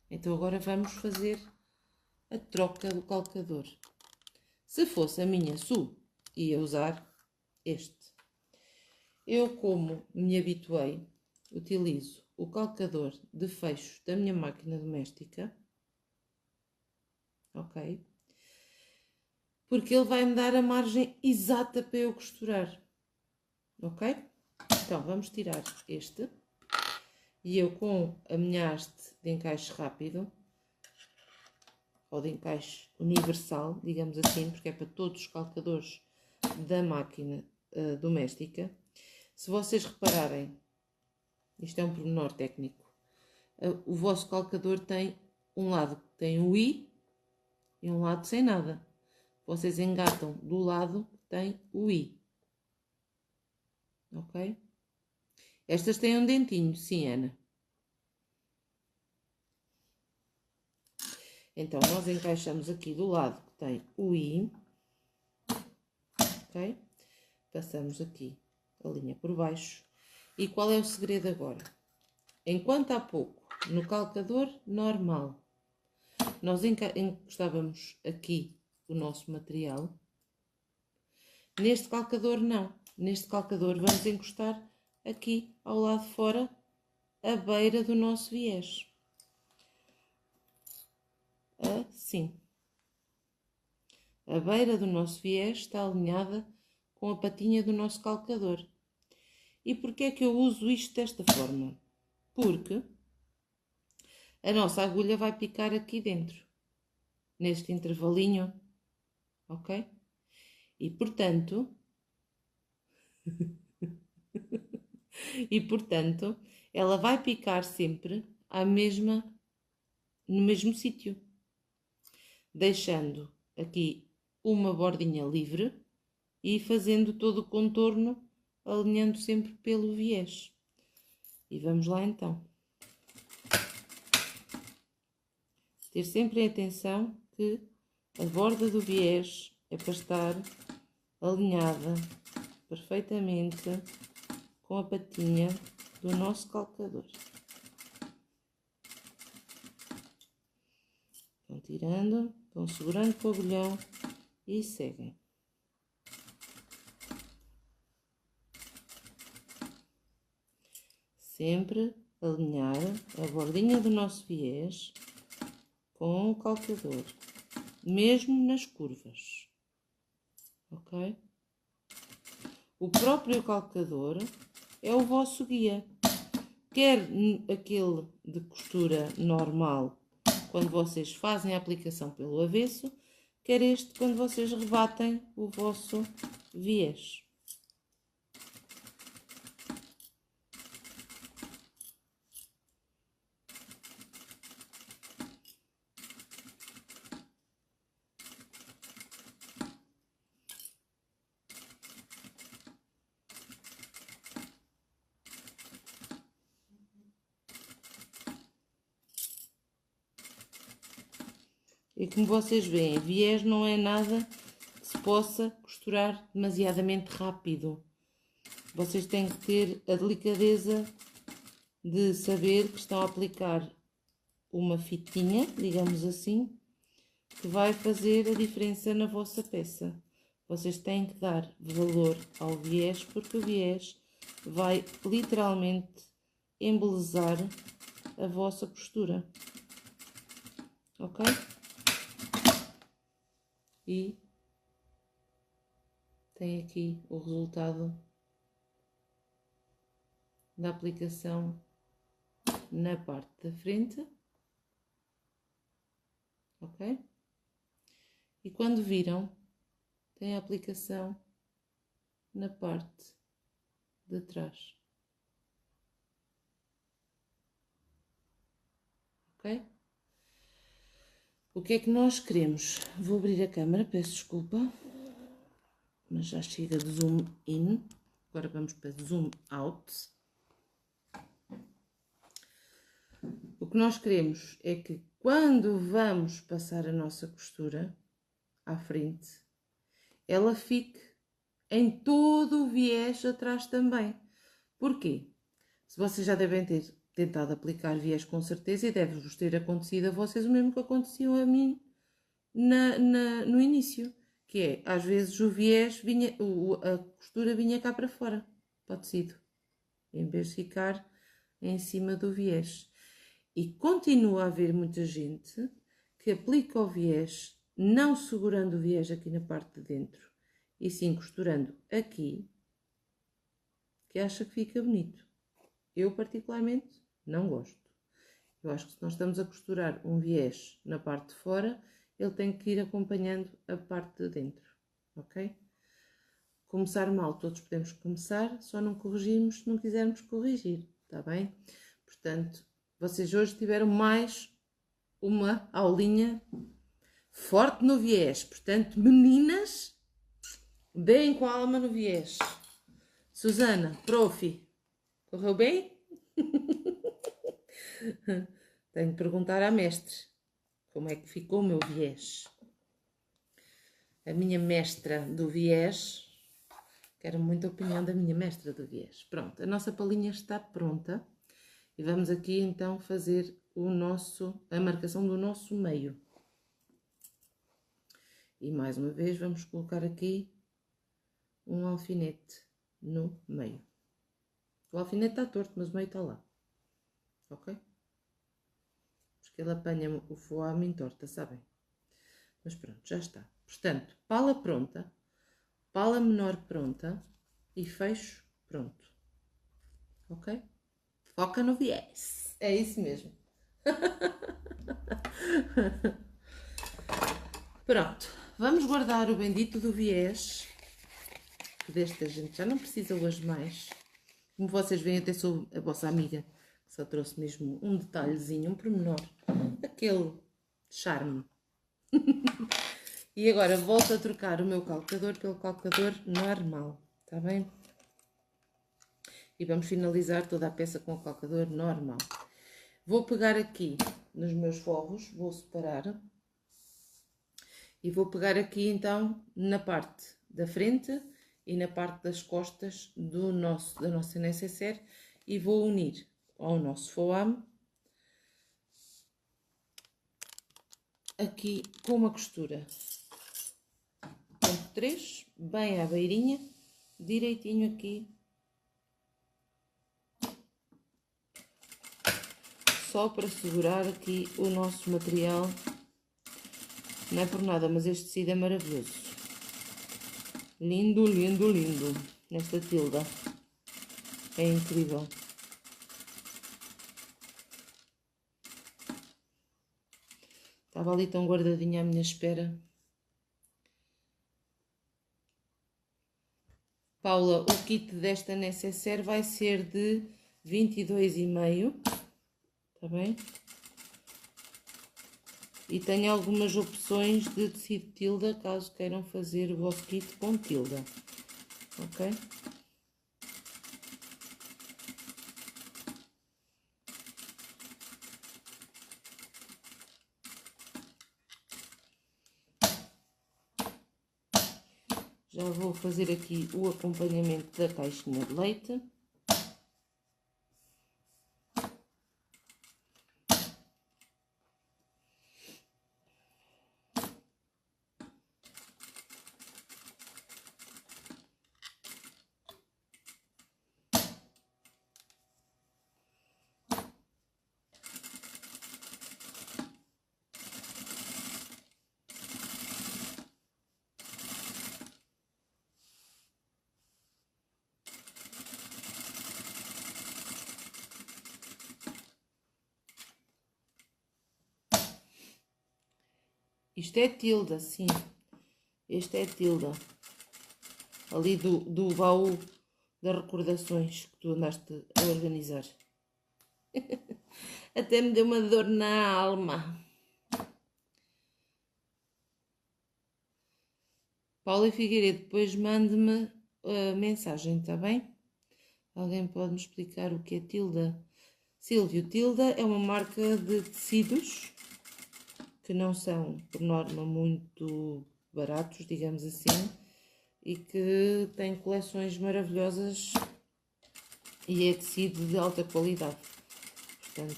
Speaker 1: Então agora vamos fazer a troca do calcador. Se fosse a minha Su, ia usar este. Eu, como me habituei, utilizo o calcador de fecho da minha máquina doméstica. Ok? Porque ele vai me dar a margem exata para eu costurar. Ok? Então, vamos tirar este. E eu, com a minha haste de encaixe rápido, ou de encaixe universal, digamos assim, porque é para todos os calcadores da máquina doméstica. Se vocês repararem, isto é um pormenor técnico, o vosso calcador tem um lado que tem o I e um lado sem nada. Vocês engatam do lado que tem o I. Ok? Estas têm um dentinho, sim, Ana. Então, nós encaixamos aqui do lado que tem o I. Ok? Passamos aqui a linha por baixo. E qual é o segredo agora? Enquanto há pouco, no calcador normal, nós encostávamos aqui o nosso material. Neste calcador não. Neste calcador vamos encostar aqui ao lado de fora a beira do nosso viés. Assim. A beira do nosso viés está alinhada com a patinha do nosso calcador. E porquê é que eu uso isto desta forma? Porque a nossa agulha vai picar aqui dentro, neste intervalinho, ok? E portanto, ela vai picar sempre no mesmo sítio, deixando aqui uma bordinha livre e fazendo todo o contorno, alinhando sempre pelo viés. E vamos lá então. Ter sempre em atenção que a borda do viés é para estar alinhada perfeitamente com a patinha do nosso calcador. Vão tirando, vão segurando com o agulhão e seguem. Sempre alinhar a bordinha do nosso viés com o calcador, mesmo nas curvas, ok? O próprio calcador é o vosso guia, quer aquele de costura normal, quando vocês fazem a aplicação pelo avesso, quer este quando vocês rebatem o vosso viés. E como vocês veem, viés não é nada que se possa costurar demasiadamente rápido. Vocês têm que ter a delicadeza de saber que estão a aplicar uma fitinha, digamos assim, que vai fazer a diferença na vossa peça. Vocês têm que dar valor ao viés, porque o viés vai literalmente embelezar a vossa costura. Ok? E tem aqui o resultado da aplicação na parte da frente. Ok? E quando viram, tem a aplicação na parte de trás. Ok? O que é que nós queremos? Vou abrir a câmera, peço desculpa, mas já chega de zoom in. Agora vamos para zoom out. O que nós queremos é que quando vamos passar a nossa costura à frente, ela fique em todo o viés atrás também. Porquê? Se vocês já devem ter tentado aplicar viés com certeza, e deve-vos ter acontecido a vocês o mesmo que aconteceu a mim no início, que é, às vezes o viés vinha, a costura vinha cá para fora, para o tecido, em vez de ficar em cima do viés. E continua a haver muita gente que aplica o viés, não segurando o viés aqui na parte de dentro, e sim costurando aqui, que acha que fica bonito. Eu particularmente não gosto. Eu acho que se nós estamos a costurar um viés na parte de fora, ele tem que ir acompanhando a parte de dentro, ok? Começar mal, todos podemos começar, só não corrigirmos se não quisermos corrigir, tá bem? Portanto, vocês hoje tiveram mais uma aulinha forte no viés. Portanto, meninas, deem com a alma no viés. Susana, profi, correu bem? Tenho que perguntar à mestre como é que ficou o meu viés. A minha mestra do viés, quero muito a opinião da minha mestra do viés. Pronto, a nossa palinha está pronta e vamos aqui então fazer a marcação do nosso meio. E mais uma vez vamos colocar aqui um alfinete no meio. O alfinete está torto, mas o meio está lá. Ok? Porque ele apanha o foame em torta, sabem? Mas pronto, já está. Portanto, pala pronta, pala menor pronta e fecho pronto. Ok? Foca no viés. É isso mesmo. Pronto, vamos guardar o bendito do viés, que deste a gente já não precisa hoje mais. Como vocês veem, até sou a vossa amiga, que só trouxe mesmo um detalhezinho, um pormenor, aquele charme. E agora volto a trocar o meu calcador pelo calcador normal, está bem? E vamos finalizar toda a peça com o calcador normal. Vou pegar aqui nos meus forros, vou separar. E vou pegar aqui então na parte da frente e na parte das costas da nossa necessaire e vou unir ao nosso foame aqui com uma costura. Ponto 3, bem à beirinha, direitinho aqui. Só para segurar aqui o nosso material. Não é por nada, mas este tecido é maravilhoso. Lindo, lindo, lindo. Nesta tilda. É incrível. Estava ali tão guardadinha à minha espera. Paula, o kit desta necessaire vai ser de 22,5. Está bem? E tenho algumas opções de tecido tilda, caso queiram fazer o vosso kit com tilda. Ok? Já vou fazer aqui o acompanhamento da caixinha de leite. Isto é Tilda, sim. Este é Tilda. Ali do baú das recordações que tu andaste a organizar. Até me deu uma dor na alma. Paula Figueiredo, depois mande-me a mensagem, está bem? Alguém pode me explicar o que é Tilda? Silvio, Tilda é uma marca de tecidos que não são, por norma, muito baratos, digamos assim, e que tem coleções maravilhosas e é tecido de alta qualidade. Portanto,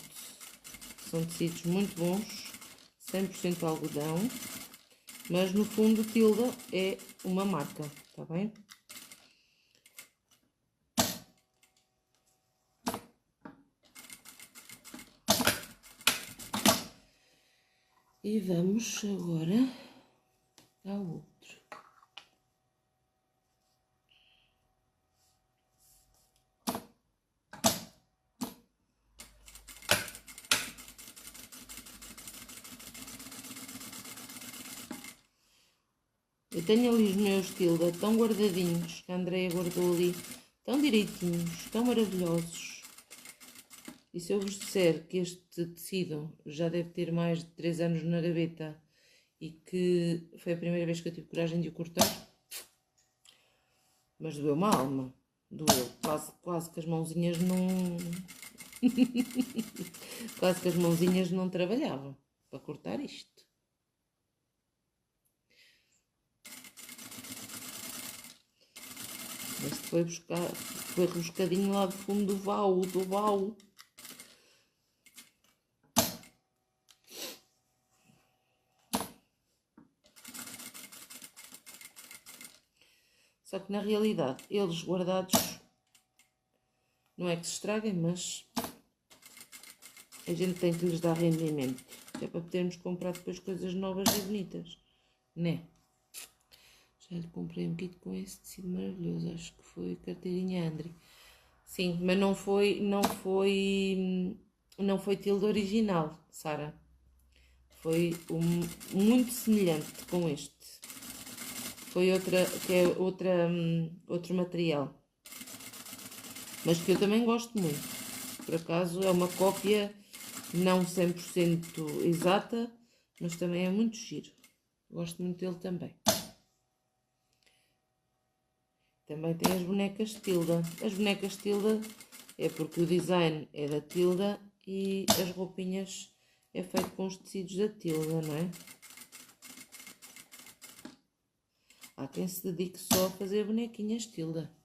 Speaker 1: são tecidos muito bons, 100% algodão, mas no fundo Tilda é uma marca, está bem? E vamos agora ao outro. Eu tenho ali os meus Tilda tão guardadinhos, que a Andreia guardou ali, tão direitinhos, tão maravilhosos. E se eu vos disser que este tecido já deve ter mais de 3 anos na gaveta e que foi a primeira vez que eu tive coragem de o cortar, mas doeu-me a alma, doeu, quase que as mãozinhas não... quase que as mãozinhas não trabalhavam para cortar isto. Este foi rebuscadinho lá do fundo do baú. Só que na realidade, eles guardados, não é que se estraguem, mas a gente tem que lhes dar rendimento. É para podermos comprar depois coisas novas e bonitas, né? Já lhe comprei um kit com esse tecido maravilhoso, acho que foi carteirinha Andri. Sim, mas não foi Tilda original, Sara. Foi muito semelhante com este. Foi outro material. Mas que eu também gosto muito. Por acaso é uma cópia não 100% exata, mas também é muito giro. Gosto muito dele também. Também tem as bonecas Tilda. As bonecas Tilda é porque o design é da Tilda e as roupinhas é feito com os tecidos da Tilda, não é? Há quem se dedique só a fazer bonequinhas Tilda.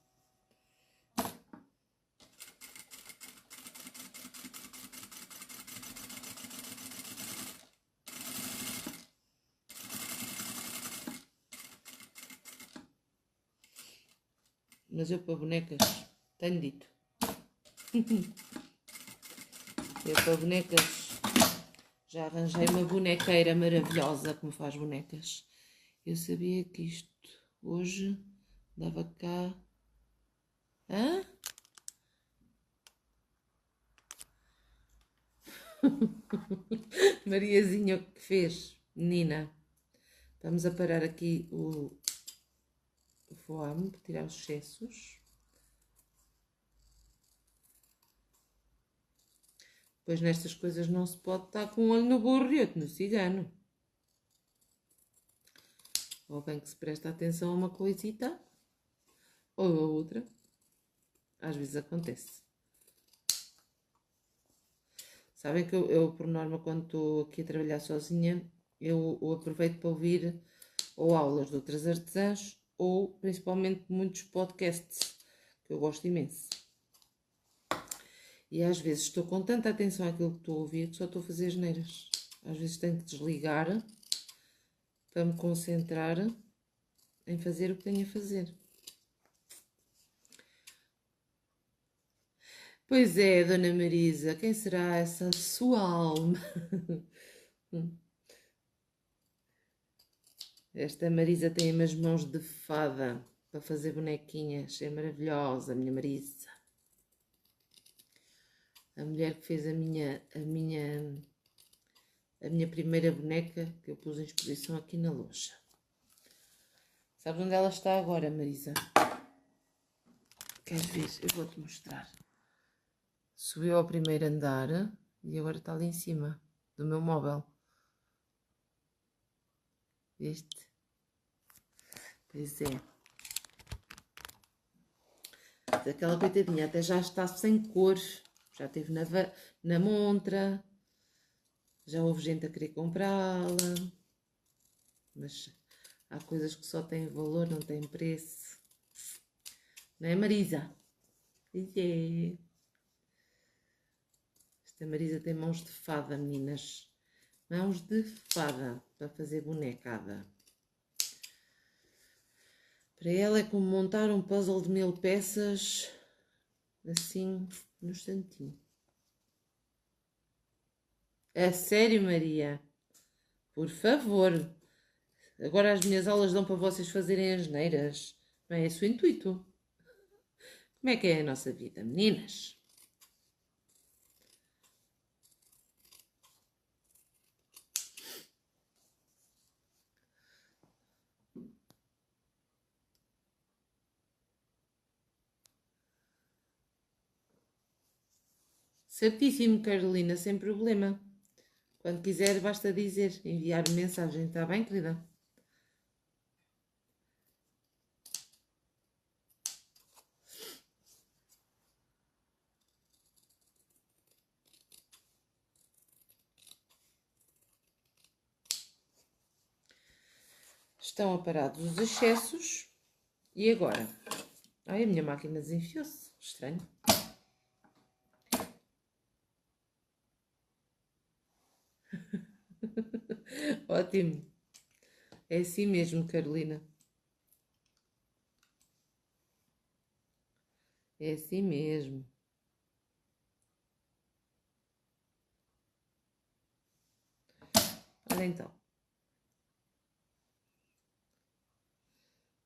Speaker 1: Mas eu para bonecas tenho dito. Eu para bonecas já arranjei uma bonequeira maravilhosa que me faz bonecas. Eu sabia que isto hoje dava cá... Hã? Mariazinha, o que fez? Menina, vamos a parar aqui o foame para tirar os excessos. Pois nestas coisas não se pode estar com um olho no burro e outro no cigano. Ou bem que se presta atenção a uma coisita ou a outra. Às vezes acontece. Sabem que eu por norma, quando estou aqui a trabalhar sozinha, eu aproveito para ouvir ou aulas de outras artesãs ou principalmente muitos podcasts, que eu gosto imenso. E às vezes estou com tanta atenção àquilo que estou a ouvir que só estou a fazer asneiras. Às vezes tenho que desligar para me concentrar em fazer o que tenho a fazer. Pois é, Dona Marisa, quem será essa sua alma? Esta Marisa tem umas mãos de fada para fazer bonequinhas. É maravilhosa, a minha Marisa. A mulher que fez a minha primeira boneca que eu pus em exposição aqui na loja. Sabes onde ela está agora, Marisa? Queres ver? Eu vou-te mostrar. Subiu ao primeiro andar e agora está ali em cima do meu móvel. Viste? Pois é. Aquela coitadinha até já está sem cor. Já esteve na montra. Já houve gente a querer comprá-la. Mas há coisas que só têm valor, não têm preço. Não é, Marisa? Pois é. Esta Marisa tem mãos de fada, meninas. Mãos de fada para fazer bonecada. Para ela é como montar um puzzle de 1000 peças, assim, no instantinho. A sério, Maria? Por favor. Agora as minhas aulas dão para vocês fazerem asneiras. Não é esse o intuito? Como é que é a nossa vida, meninas? Certíssimo, Carolina, sem problema. Quando quiser, basta dizer, enviar mensagem, está bem, querida? Estão aparados os excessos. E agora? Ai, a minha máquina desenfiou-se. Estranho. Ótimo. É assim mesmo, Carolina. É assim mesmo. Olha então.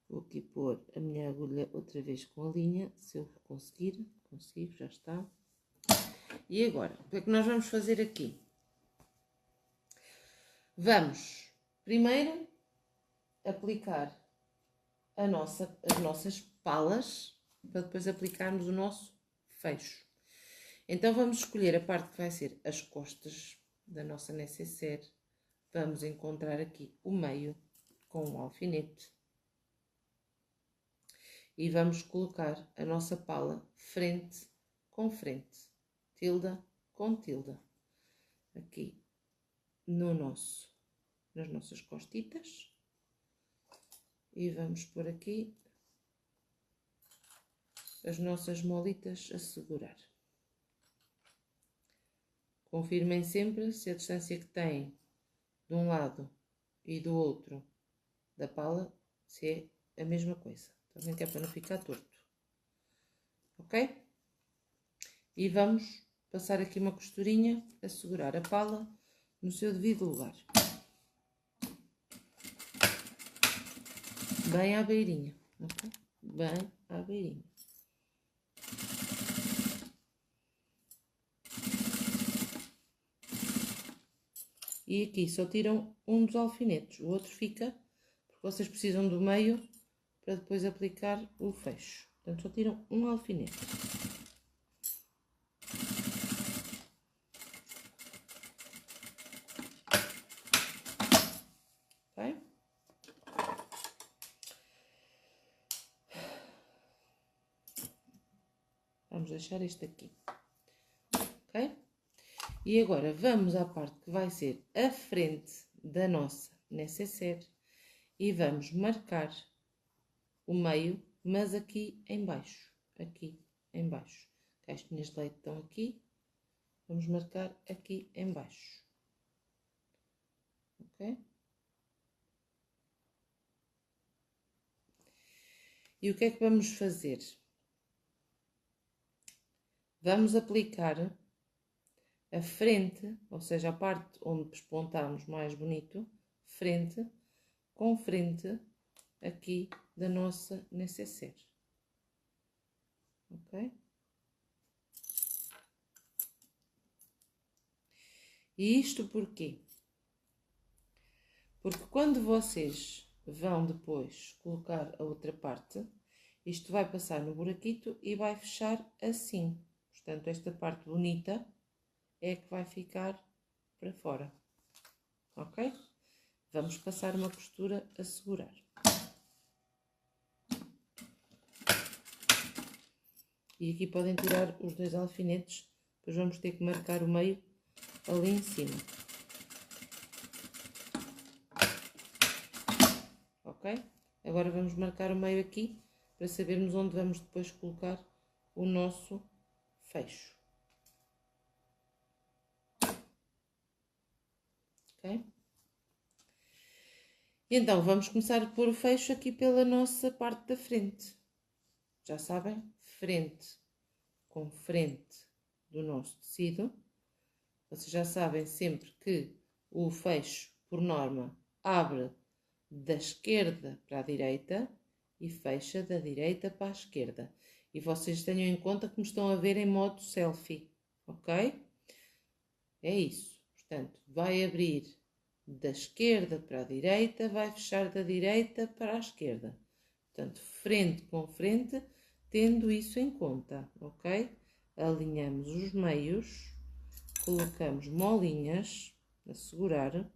Speaker 1: Vou aqui pôr a minha agulha outra vez com a linha, se eu conseguir. Consigo, já está. E agora, o que é que nós vamos fazer aqui? Vamos, primeiro, aplicar as nossas palas, para depois aplicarmos o nosso fecho. Então vamos escolher a parte que vai ser as costas da nossa nécessaire. Vamos encontrar aqui o meio com um alfinete. E vamos colocar a nossa pala frente com frente, tilda com tilda, aqui nas nossas costitas. E vamos pôr aqui as nossas molitas a segurar. Confirmem sempre se a distância que têm de um lado e do outro da pala se é a mesma coisa. Também que é para não ficar torto. Ok? E vamos passar aqui uma costurinha a segurar a pala no seu devido lugar. Bem à beirinha. Ok? Bem à beirinha. E aqui só tiram um dos alfinetes, o outro fica, porque vocês precisam do meio para depois aplicar o fecho. Portanto, só tiram um alfinete. Ok? Vamos deixar este aqui. Ok? E agora vamos à parte que vai ser a frente da nossa nécessaire e vamos marcar o meio, mas aqui em baixo, aqui em baixo. Caixinhas de leite estão aqui, vamos marcar aqui em baixo, ok? E o que é que vamos fazer? Vamos aplicar a frente, ou seja, a parte onde despontamos mais bonito, frente com frente aqui da nossa necessaire, ok? E isto porquê? Porque quando vocês vão depois colocar a outra parte, isto vai passar no buraquito e vai fechar assim. Portanto, esta parte bonita é que vai ficar para fora, ok? Vamos passar uma costura a segurar. E aqui podem tirar os 2 alfinetes, depois vamos ter que marcar o meio ali em cima. Ok? Agora vamos marcar o meio aqui, para sabermos onde vamos depois colocar o nosso fecho. Ok? Então, vamos começar a pôr o fecho aqui pela nossa parte da frente. Já sabem? Frente com frente do nosso tecido. Vocês já sabem sempre que o fecho, por norma, abre da esquerda para a direita e fecha da direita para a esquerda. E vocês tenham em conta que me estão a ver em modo selfie, ok? É isso. Portanto, vai abrir da esquerda para a direita, vai fechar da direita para a esquerda. Portanto, frente com frente, tendo isso em conta, ok? Alinhamos os meios, colocamos molinhas a segurar.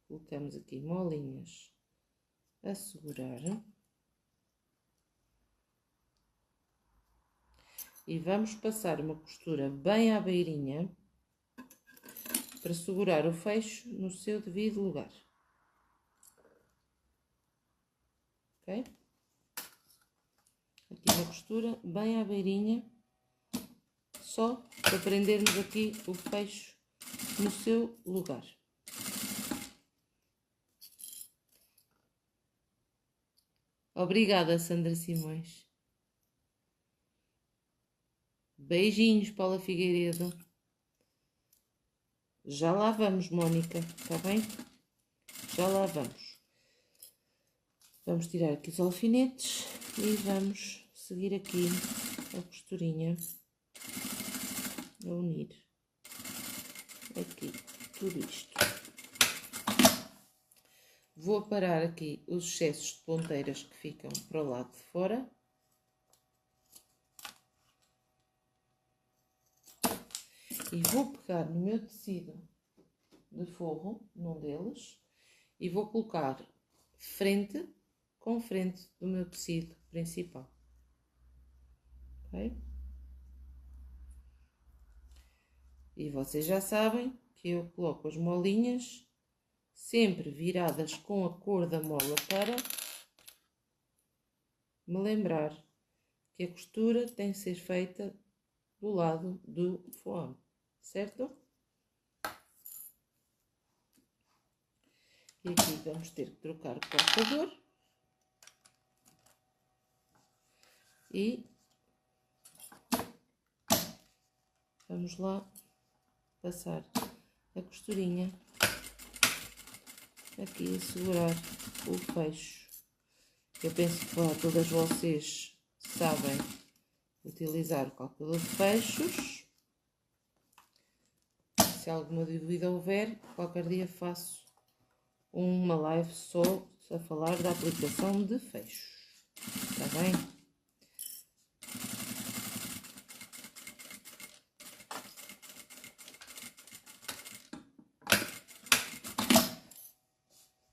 Speaker 1: Colocamos aqui molinhas a segurar. E vamos passar uma costura bem à beirinha para segurar o fecho no seu devido lugar. Ok? Aqui uma costura bem à beirinha, só para prendermos aqui o fecho no seu lugar. Obrigada, Sandra Simões. Beijinhos, Paula Figueiredo. Já lá vamos, Mónica, está bem? Já lá vamos. Vamos tirar aqui os alfinetes e vamos seguir aqui a costurinha a unir aqui tudo isto. Vou aparar aqui os excessos de ponteiras que ficam para o lado de fora. E vou pegar no meu tecido de forro, num deles, e vou colocar frente com frente do meu tecido principal. Ok? E vocês já sabem que eu coloco as molinhas sempre viradas com a cor da mola para me lembrar que a costura tem que ser feita do lado do foame, certo? E aqui vamos ter que trocar o cortador. E vamos lá passar a costurinha aqui a segurar o fecho. Eu penso que todas vocês sabem utilizar o calculador de fechos. Se alguma dúvida houver, qualquer dia faço uma live só a falar da aplicação de fechos. Está bem?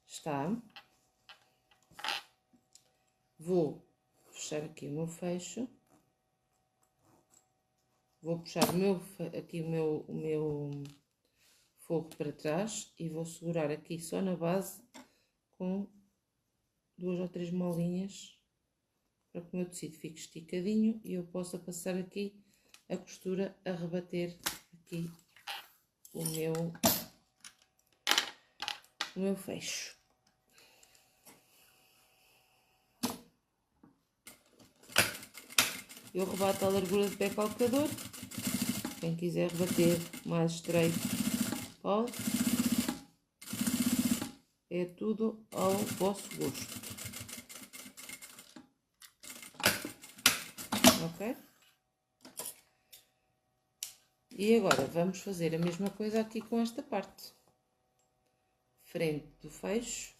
Speaker 1: Está. Vou fechar aqui o meu fecho. Vou puxar aqui o meu forro para trás e vou segurar aqui só na base com 2 ou 3 molinhas para que o meu tecido fique esticadinho e eu possa passar aqui a costura a rebater aqui o meu fecho. Eu rebato a largura de pé calcador. Quem quiser rebater mais estreito pode. É tudo ao vosso gosto. Ok? E agora vamos fazer a mesma coisa aqui com esta parte. Frente do fecho,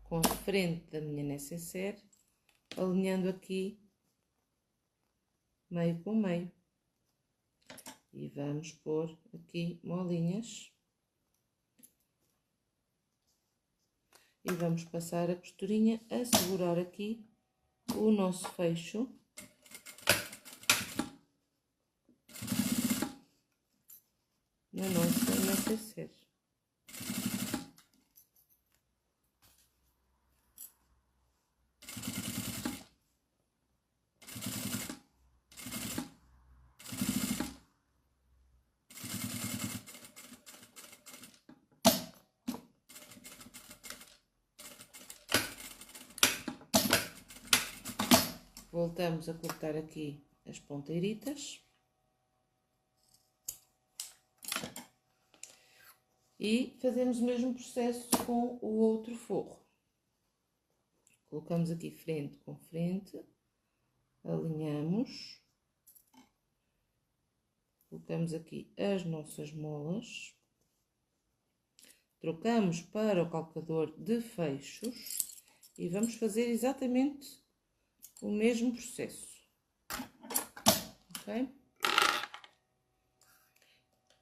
Speaker 1: com a frente da minha nécessaire, alinhando aqui meio com meio. E vamos pôr aqui molinhas. E vamos passar a costurinha a segurar aqui o nosso fecho. Na nossa nécessaire. Voltamos a cortar aqui as ponteiritas. E fazemos o mesmo processo com o outro forro. Colocamos aqui frente com frente, alinhamos, colocamos aqui as nossas molas, trocamos para o calcador de fechos e vamos fazer exatamente o mesmo processo. Ok?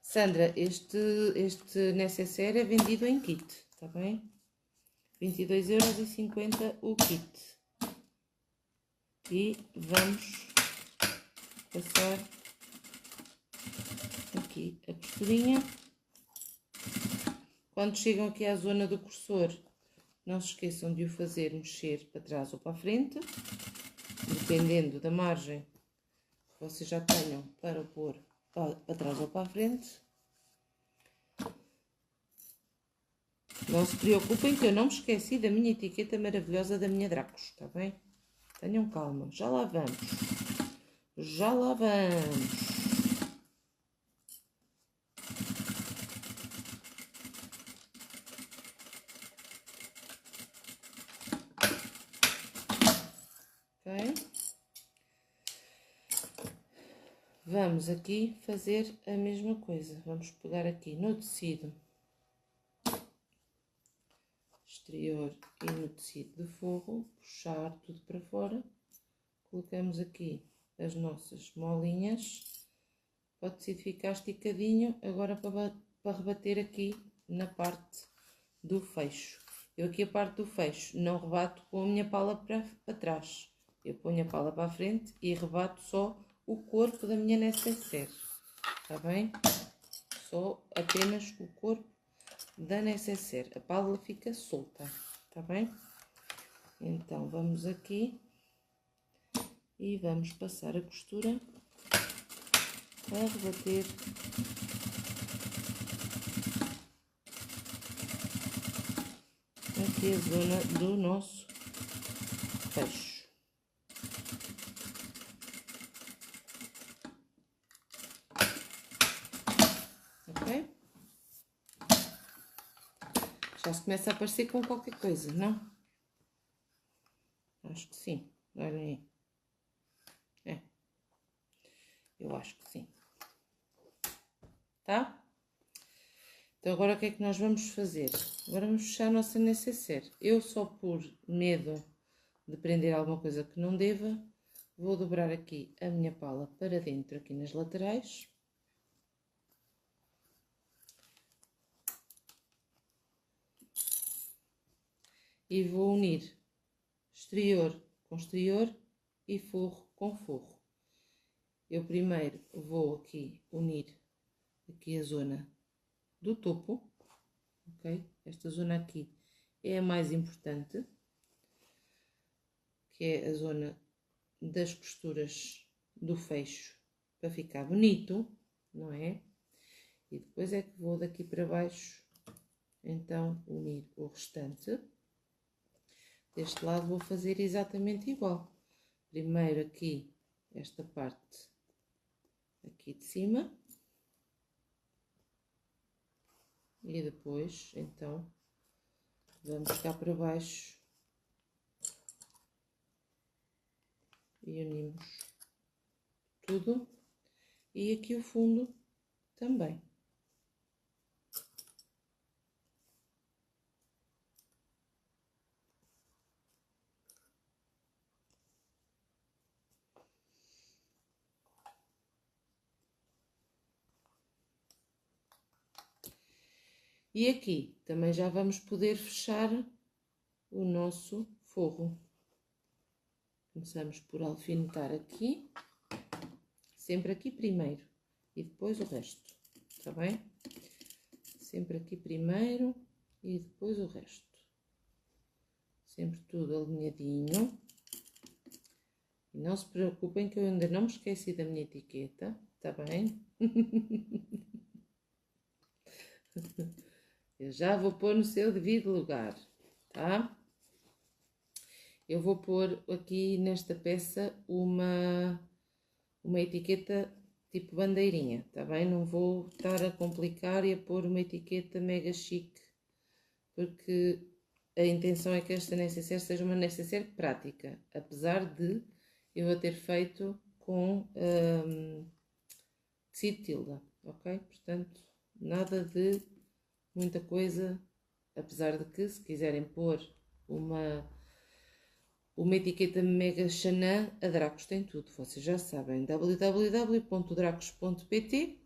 Speaker 1: Sandra, este nécessaire é vendido em kit, tá bem? 22,50 € o kit. E vamos passar aqui a costurinha. Quando chegam aqui à zona do cursor, não se esqueçam de o fazer mexer para trás ou para a frente, dependendo da margem que vocês já tenham para pôr para trás ou para a frente. Não se preocupem que eu não me esqueci da minha etiqueta maravilhosa da minha Dracos, está bem? Tenham calma, já lá vamos. Já lá vamos. Ok? Vamos aqui fazer a mesma coisa. Vamos pegar aqui no tecido exterior e no tecido de forro, puxar tudo para fora, colocamos aqui as nossas molinhas, para o tecido ficar esticadinho, agora para rebater aqui na parte do fecho. Eu aqui a parte do fecho não rebato com a minha pala para trás, eu ponho a pala para a frente e rebato só o corpo da minha nécessaire, está bem? Só apenas o corpo da nécessaire, a pala fica solta, tá bem? Então, vamos aqui e vamos passar a costura a rebater aqui a zona do nosso fecho. Ok? Já se começa a aparecer com qualquer coisa, não? Acho que sim. Olhem aí. É. Eu acho que sim. Tá? Então, agora o que é que nós vamos fazer? Agora vamos fechar a nossa nécessaire. Eu só por medo de prender alguma coisa que não deva, vou dobrar aqui a minha pala para dentro, aqui nas laterais. E vou unir exterior com exterior e forro com forro. Eu primeiro vou aqui unir aqui a zona do topo, ok? Esta zona aqui é a mais importante, que é a zona das costuras do fecho, para ficar bonito, não é? E depois é que vou daqui para baixo, então, unir o restante. Deste lado vou fazer exatamente igual. Primeiro aqui, esta parte aqui de cima. E depois, então, vamos cá para baixo e unimos tudo. E aqui o fundo também. E aqui também já vamos poder fechar o nosso forro. Começamos por alfinetar aqui, sempre aqui primeiro e depois o resto, tá bem? Sempre aqui primeiro e depois o resto. Sempre tudo alinhadinho. E não se preocupem que eu ainda não me esqueci da minha etiqueta, tá bem? Eu já vou pôr no seu devido lugar, tá? Eu vou pôr aqui nesta peça uma etiqueta tipo bandeirinha, tá bem? Não vou estar a complicar e a pôr uma etiqueta mega chique, porque a intenção é que esta necessaire seja uma necessaire prática, apesar de eu a ter feito com tecido tilda, ok? Portanto, nada de muita coisa, apesar de que se quiserem pôr uma etiqueta mega Chanã, a Dracos tem tudo, vocês já sabem, www.dracos.pt.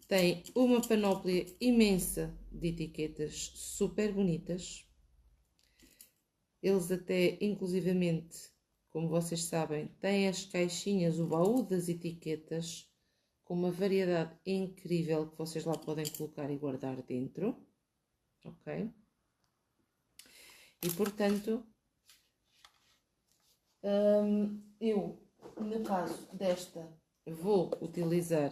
Speaker 1: Tem uma panóplia imensa de etiquetas super bonitas. Eles até, inclusivamente, como vocês sabem, têm as caixinhas, o baú das etiquetas, com uma variedade incrível que vocês lá podem colocar e guardar dentro, ok? E, portanto, eu, no caso desta, vou utilizar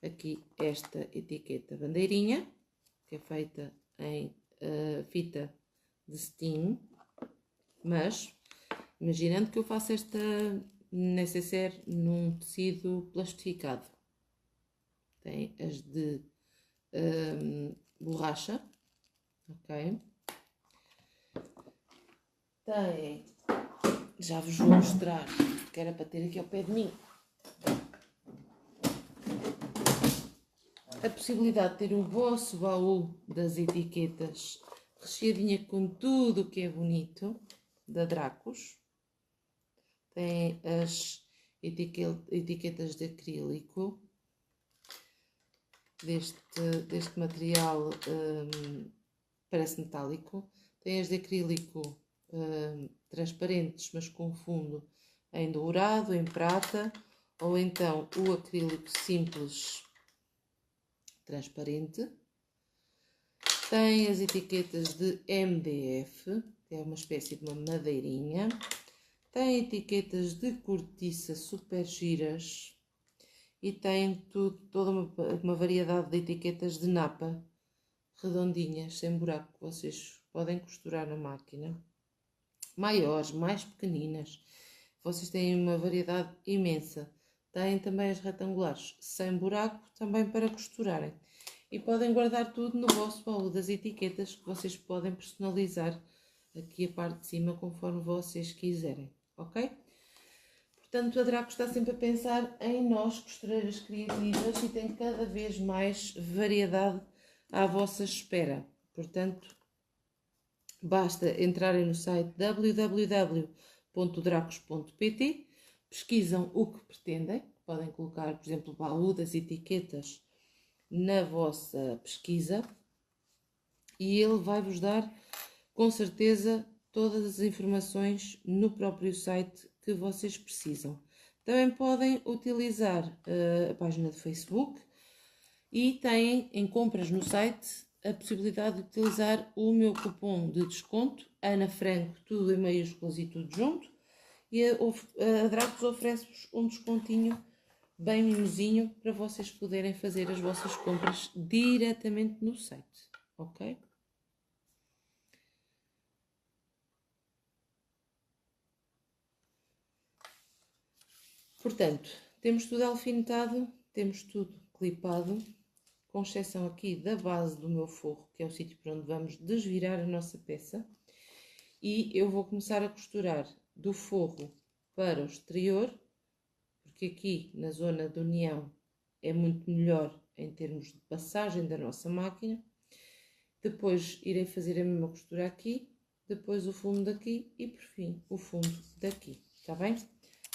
Speaker 1: aqui esta etiqueta bandeirinha, que é feita em fita de steam, mas imaginando que eu faço esta necessaire num tecido plastificado. Tem as de borracha, ok? Tem, já vos vou mostrar, que era para ter aqui ao pé de mim, a possibilidade de ter o vosso baú das etiquetas recheadinha com tudo o que é bonito, da Dracos. Tem as etiquetas de acrílico, deste material parece metálico. Tem as de acrílico transparentes, mas com fundo em dourado, em prata, ou então o acrílico simples transparente. Tem as etiquetas de MDF, que é uma espécie de uma madeirinha. Tem etiquetas de cortiça super giras. E tem toda uma variedade de etiquetas de napa, redondinhas, sem buraco, que vocês podem costurar na máquina. Maiores, mais pequeninas. Vocês têm uma variedade imensa. Têm também as retangulares, sem buraco, também para costurarem. E podem guardar tudo no vosso baú das etiquetas, que vocês podem personalizar aqui a parte de cima conforme vocês quiserem, ok? Portanto, a Dracos está sempre a pensar em nós, costureiras criativas, e tem cada vez mais variedade à vossa espera. Portanto, basta entrarem no site www.dracos.pt, pesquisam o que pretendem, podem colocar, por exemplo, o baú das etiquetas na vossa pesquisa e ele vai-vos dar, com certeza, todas as informações no próprio site que vocês precisam. Também podem utilizar a página de Facebook e têm em compras no site a possibilidade de utilizar o meu cupom de desconto, Ana Franco, tudo em maiúsculas e tudo junto, e a Dragos oferece-vos um descontinho bem mimosinho para vocês poderem fazer as vossas compras diretamente no site, ok? Portanto, temos tudo alfinetado, temos tudo clipado, com exceção aqui da base do meu forro, que é o sítio por onde vamos desvirar a nossa peça. E eu vou começar a costurar do forro para o exterior, porque aqui na zona de união é muito melhor em termos de passagem da nossa máquina. Depois irei fazer a mesma costura aqui, depois o fundo daqui e por fim o fundo daqui, está bem?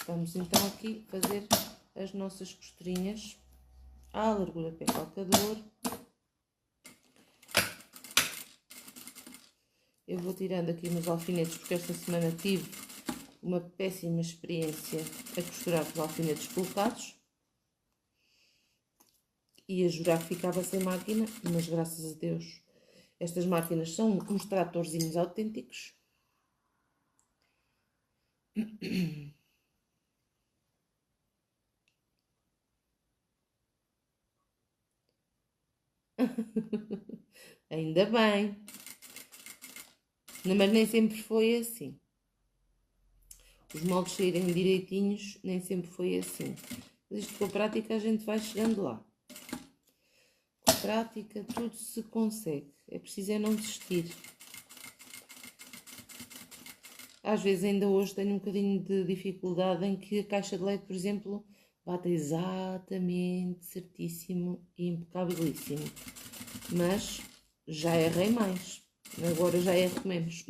Speaker 1: Vamos então aqui fazer as nossas costurinhas à largura pé calcador. Eu vou tirando aqui nos alfinetes porque esta semana tive uma péssima experiência a costurar com alfinetes colocados. Ia jurar que ficava sem máquina, mas graças a Deus estas máquinas são uns tratorzinhos autênticos. Ainda bem. Mas nem sempre foi assim. Os moldes saírem direitinhos, nem sempre foi assim. Mas isto com a prática a gente vai chegando lá. Com a prática tudo se consegue. É preciso é não desistir. Às vezes ainda hoje tenho um bocadinho de dificuldade em que a caixa de leite, por exemplo, bate exatamente certíssimo e impecabilíssimo. Mas já errei mais. Agora já erro menos.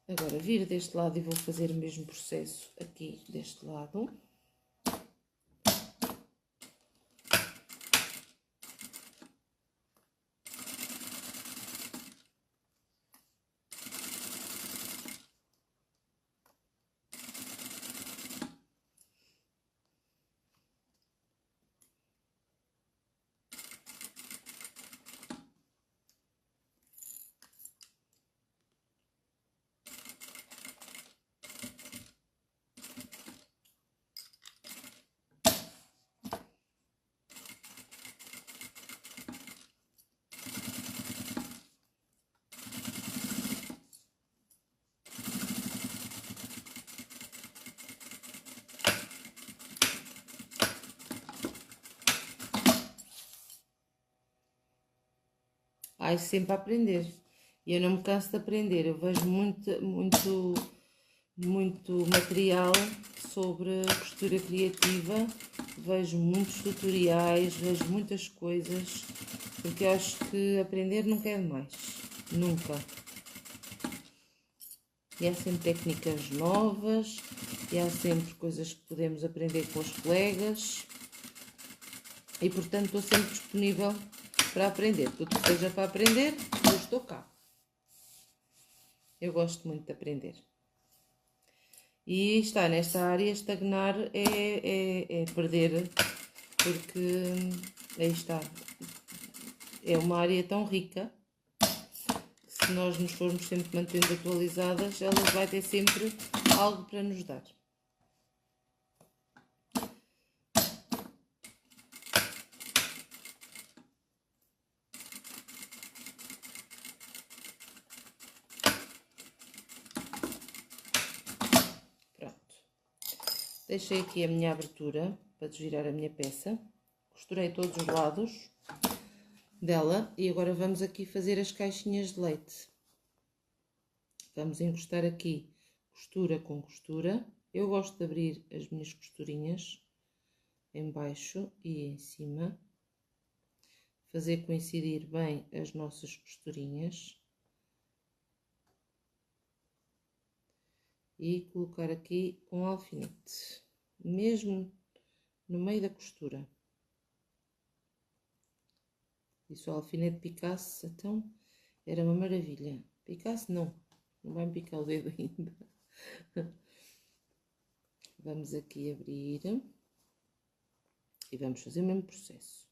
Speaker 1: Agora viro deste lado e vou fazer o mesmo processo aqui deste lado. Ai, sempre a aprender. E eu não me canso de aprender. Eu vejo muito material sobre costura criativa. Vejo muitos tutoriais, vejo muitas coisas. Porque eu acho que aprender nunca é demais. Nunca. E há sempre técnicas novas. E há sempre coisas que podemos aprender com os colegas. E portanto estou sempre disponível para aprender. Tudo que seja para aprender, eu estou cá. Eu gosto muito de aprender. E estar nesta área, estagnar é perder, porque aí está. É uma área tão rica que se nós nos formos sempre mantendo atualizadas, ela vai ter sempre algo para nos dar. Deixei aqui a minha abertura para desvirar a minha peça. Costurei todos os lados dela e agora vamos aqui fazer as caixinhas de leite. Vamos encostar aqui costura com costura. Eu gosto de abrir as minhas costurinhas em baixo e em cima. Fazer coincidir bem as nossas costurinhas. E colocar aqui um alfinete, mesmo no meio da costura. E se o alfinete picasse, então era uma maravilha. Picasse não vai me picar o dedo ainda. Vamos aqui abrir e vamos fazer o mesmo processo.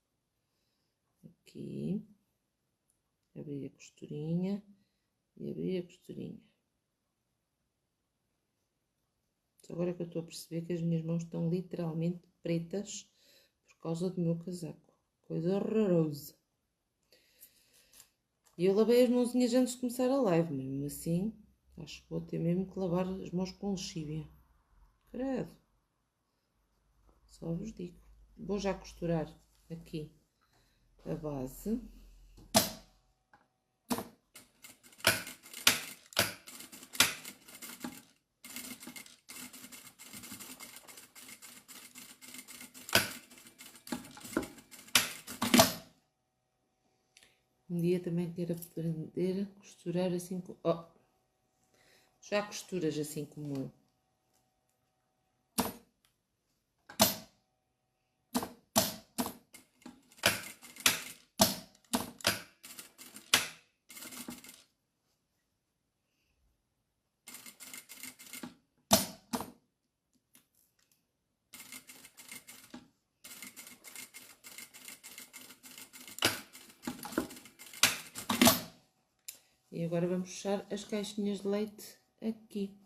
Speaker 1: Aqui, abrir a costurinha e abrir a costurinha. Só agora que eu estou a perceber que as minhas mãos estão literalmente pretas por causa do meu casaco. Coisa horrorosa. E eu lavei as mãozinhas antes de começar a live, mesmo assim, acho que vou ter mesmo que lavar as mãos com lexívia. Credo. Só vos digo. Vou já costurar aqui a base. Um dia também quero aprender a costurar assim como... Oh, já costuras assim como eu. E agora vamos fechar as caixinhas de leite aqui.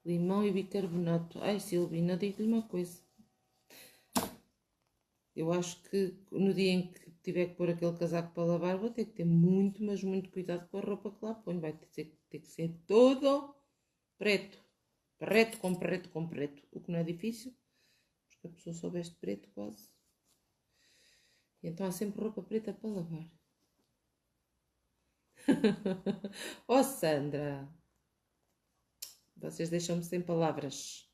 Speaker 1: Limão e bicarbonato. Ai, Silvina, digo-lhe uma coisa. Eu acho que no dia em que tiver que pôr aquele casaco para lavar, vou ter que ter muito, mas muito cuidado com a roupa que lá ponho. Vai ter que ser todo preto. Preto com preto com preto. O que não é difícil, porque a pessoa só veste preto quase. E então há sempre roupa preta para lavar. Oh, Sandra! Vocês deixam-me sem palavras.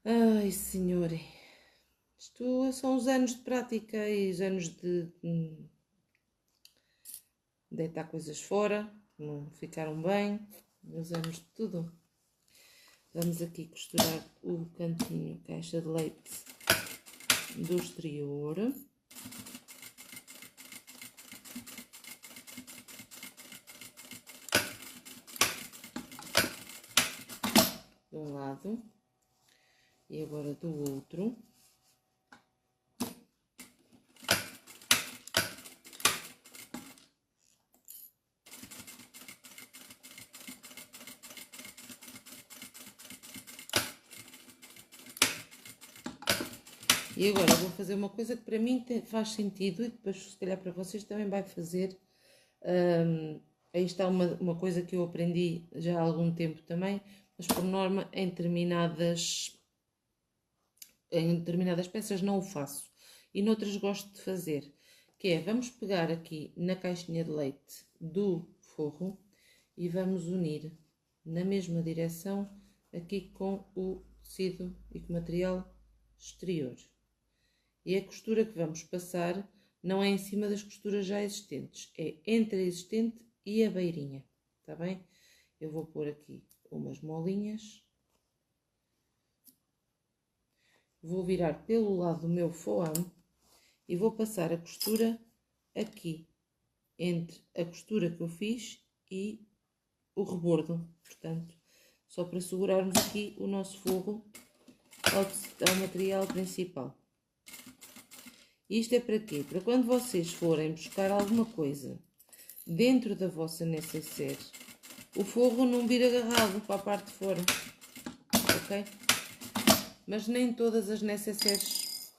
Speaker 1: Ai, senhor. Isto são os anos de prática e os anos de deitar coisas fora, não ficaram bem, os anos de tudo. Vamos aqui costurar o cantinho, caixa de leite do exterior. De um lado e agora do outro. E agora vou fazer uma coisa que para mim faz sentido e depois se calhar para vocês também vai fazer. Aí está uma coisa que eu aprendi já há algum tempo também, mas por norma em determinadas peças não o faço e noutras gosto de fazer, que é, vamos pegar aqui na caixinha de leite do forro e vamos unir na mesma direção aqui com o tecido e com o material exterior. E a costura que vamos passar não é em cima das costuras já existentes, é entre a existente e a beirinha, tá bem? Eu vou pôr aqui umas molinhas. Vou virar pelo lado do meu foame e vou passar a costura aqui, entre a costura que eu fiz e o rebordo. Portanto, só para segurarmos aqui o nosso forro ao material principal. Isto é para quê? Para quando vocês forem buscar alguma coisa dentro da vossa necessaire, o forro não vir agarrado para a parte de fora, ok? Mas nem todas as necessaires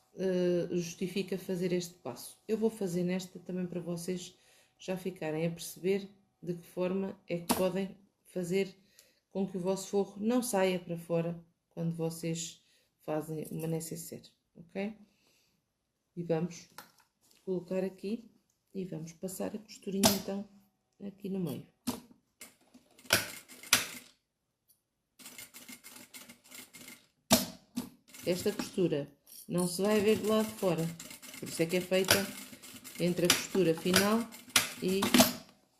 Speaker 1: justifica fazer este passo. Eu vou fazer nesta também para vocês já ficarem a perceber de que forma é que podem fazer com que o vosso forro não saia para fora quando vocês fazem uma necessaire, ok? E vamos colocar aqui e vamos passar a costurinha então aqui no meio. Esta costura não se vai ver do lado de fora, por isso é que é feita entre a costura final e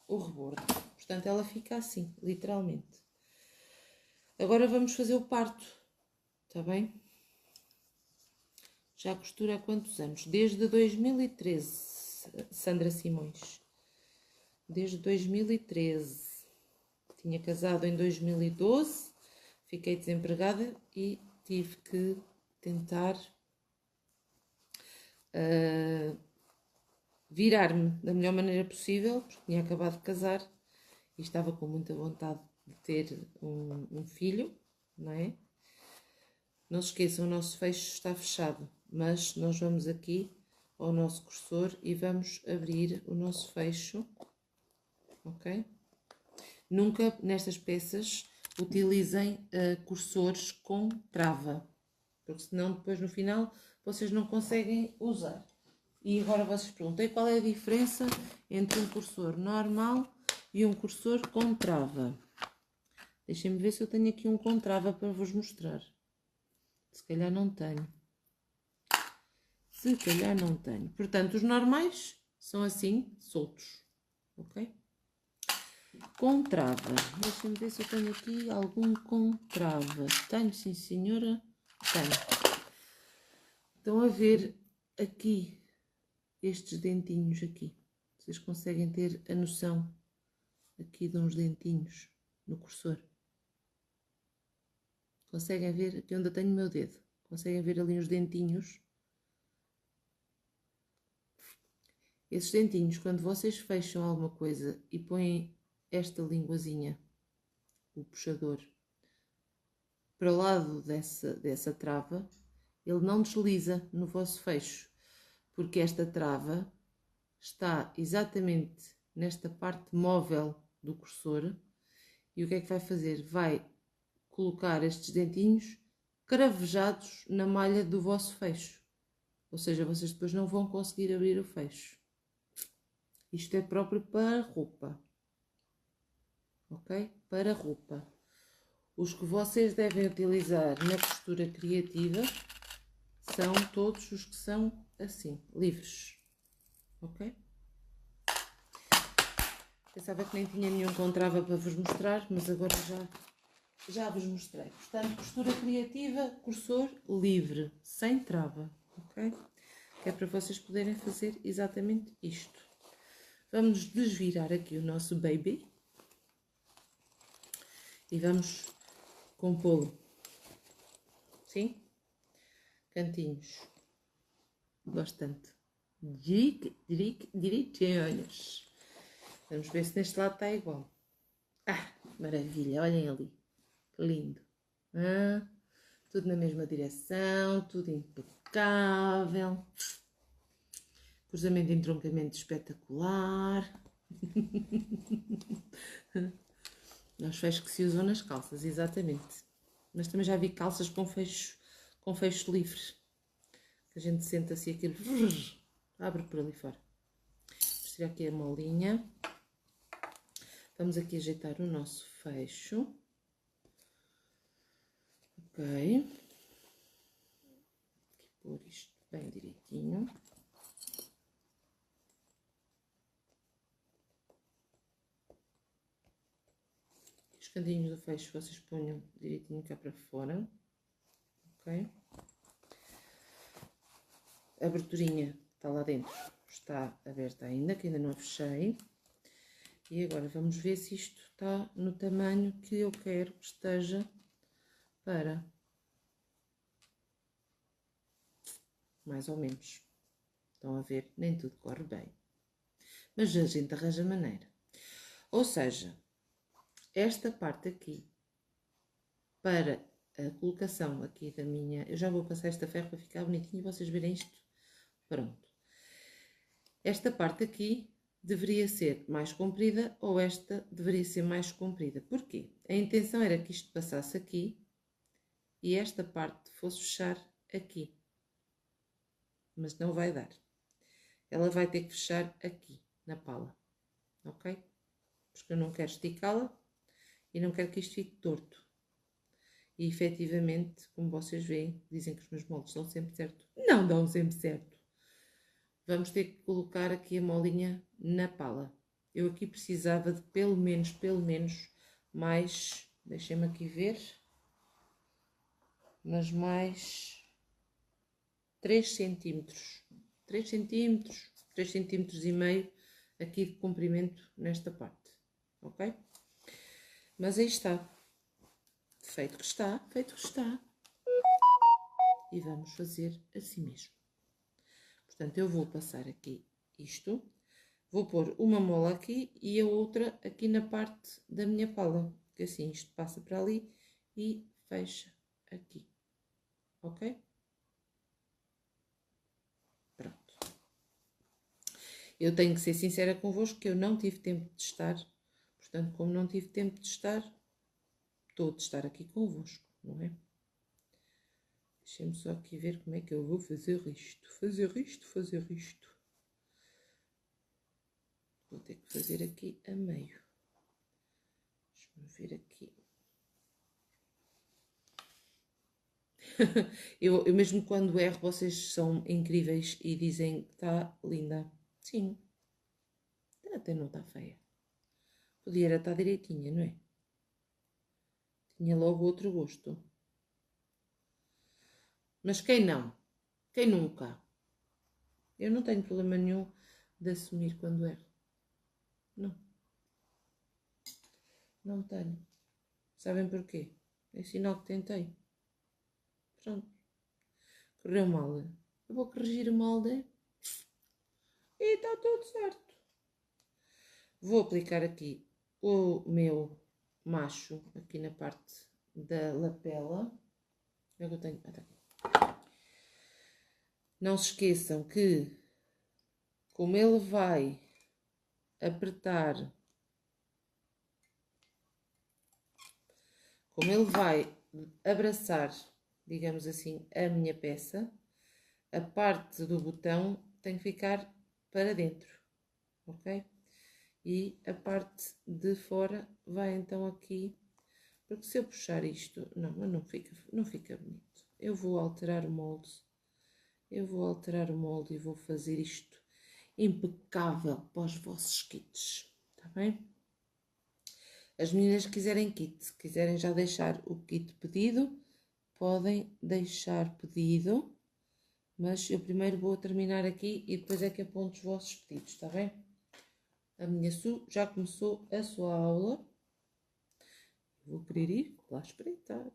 Speaker 1: o rebordo. Portanto, ela fica assim, literalmente. Agora vamos fazer o parto, está bem? Já costura há quantos anos? Desde 2013, Sandra Simões. Desde 2013. Tinha casado em 2012, fiquei desempregada e tive que tentar virar-me da melhor maneira possível, porque tinha acabado de casar e estava com muita vontade de ter um filho, não é? Não se esqueçam, o nosso fecho está fechado, mas nós vamos aqui ao nosso cursor e vamos abrir o nosso fecho, ok? Nunca nestas peças utilizem cursores com trava, porque senão depois no final vocês não conseguem usar. E agora vocês perguntam, qual é a diferença entre um cursor normal e um cursor com trava? Deixem-me ver se eu tenho aqui um com trava para vos mostrar. Se calhar não tenho. Se calhar não tenho. Portanto, os normais são assim, soltos. Ok? Com trava. Deixem-me ver se eu tenho aqui algum com trava. Tenho, sim senhora. Tenho. Estão a ver aqui estes dentinhos aqui. Vocês conseguem ter a noção aqui de uns dentinhos no cursor. Conseguem ver aqui onde eu tenho o meu dedo? Conseguem ver ali os dentinhos? Esses dentinhos, quando vocês fecham alguma coisa e põem esta linguazinha, o puxador, para o lado dessa trava, ele não desliza no vosso fecho, porque esta trava está exatamente nesta parte móvel do cursor e o que é que vai fazer? Vai colocar estes dentinhos cravejados na malha do vosso fecho, ou seja, vocês depois não vão conseguir abrir o fecho. Isto é próprio para roupa, ok? Para roupa. Os que vocês devem utilizar na costura criativa são todos os que são assim, livres, ok? Pensava que nem tinha nenhum com trava para vos mostrar, mas agora já vos mostrei. Portanto, costura criativa, cursor livre, sem trava, ok? Que é para vocês poderem fazer exatamente isto. Vamos desvirar aqui o nosso baby e vamos compô-lo, sim? Cantinhos, bastante direitinhos. Vamos ver se neste lado está igual. Ah, maravilha, olhem ali, que lindo. Tudo na mesma direção, tudo impecável. Cruzamento e entroncamento espetacular. Os fechos que se usam nas calças, exatamente. Mas também já vi calças com fecho livre. A gente senta-se e aquilo abre por ali fora. Vamos tirar aqui a molinha. Vamos aqui ajeitar o nosso fecho. Ok. Aqui pôr isto bem direitinho. Os cantinhos do fecho vocês ponham direitinho cá para fora. Ok. A aberturinha está lá dentro, está aberta ainda, que ainda não a fechei. E agora vamos ver se isto está no tamanho que eu quero que esteja para mais ou menos. Estão a ver, nem tudo corre bem. Mas a gente arranja maneira. Ou seja, esta parte aqui, para a colocação aqui da minha... Eu já vou passar esta ferro para ficar bonitinho e vocês verem isto. Pronto. Esta parte aqui deveria ser mais comprida ou esta deveria ser mais comprida. Porquê? A intenção era que isto passasse aqui e esta parte fosse fechar aqui. Mas não vai dar. Ela vai ter que fechar aqui, na pala. Ok? Porque eu não quero esticá-la e não quero que isto fique torto. E efetivamente, como vocês veem, dizem que os meus moldes dão sempre certo. Não dão sempre certo. Vamos ter que colocar aqui a molinha na pala. Eu aqui precisava de pelo menos mais, deixem-me aqui ver, mas mais 3 centímetros. 3 centímetros, 3 centímetros e meio aqui de comprimento nesta parte, ok? Mas aí está. feito que está, feito que está. E vamos fazer assim mesmo. Portanto, eu vou passar aqui isto, vou pôr uma mola aqui e a outra aqui na parte da minha pala, que assim isto passa para ali e fecha aqui, ok? Pronto. Eu tenho que ser sincera convosco que eu não tive tempo de testar, portanto, como não tive tempo de testar, estou a testar aqui convosco, não é? Deixem-me só aqui ver como é que eu vou fazer isto. Fazer isto. Vou ter que fazer aqui a meio. Deixa-me ver aqui. eu mesmo quando erro, vocês são incríveis e dizem que está linda. Sim. Até não está feia. Podia estar direitinha, não é? Tinha logo outro gosto. Mas quem não? Quem nunca? Eu não tenho problema nenhum de assumir quando erro. Não. Não tenho. Sabem porquê? É sinal que tentei. Pronto. Correu mal. Eu vou corrigir o molde. E está tudo certo. Vou aplicar aqui o meu macho aqui na parte da lapela. É que eu tenho. Ah, tá aqui. Não se esqueçam que, como ele vai apertar, como ele vai abraçar, digamos assim, a minha peça, a parte do botão tem que ficar para dentro, ok? E a parte de fora vai então aqui, porque se eu puxar isto, não fica bonito. Eu vou alterar o molde. Eu vou alterar o molde e vou fazer isto impecável para os vossos kits, está bem? As meninas que quiserem kit, se quiserem já deixar o kit pedido, podem deixar pedido, mas eu primeiro vou terminar aqui e depois é que aponto os vossos pedidos, está bem? A minha Su já começou a sua aula. Vou querer ir lá espreitar.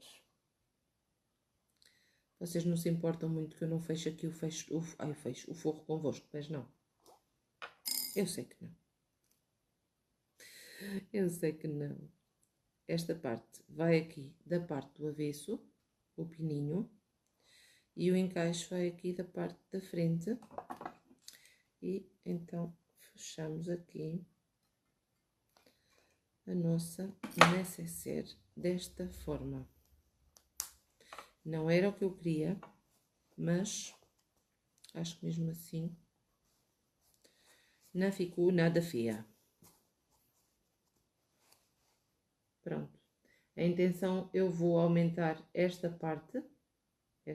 Speaker 1: Vocês não se importam muito que eu não feche aqui o forro convosco, mas não. Eu sei que não. Eu sei que não. Esta parte vai aqui da parte do avesso, o pininho, e o encaixe vai aqui da parte da frente. E então fechamos aqui a nossa necessaire desta forma. Não era o que eu queria, mas acho que mesmo assim não ficou nada feia. Pronto. A intenção, eu vou aumentar esta parte que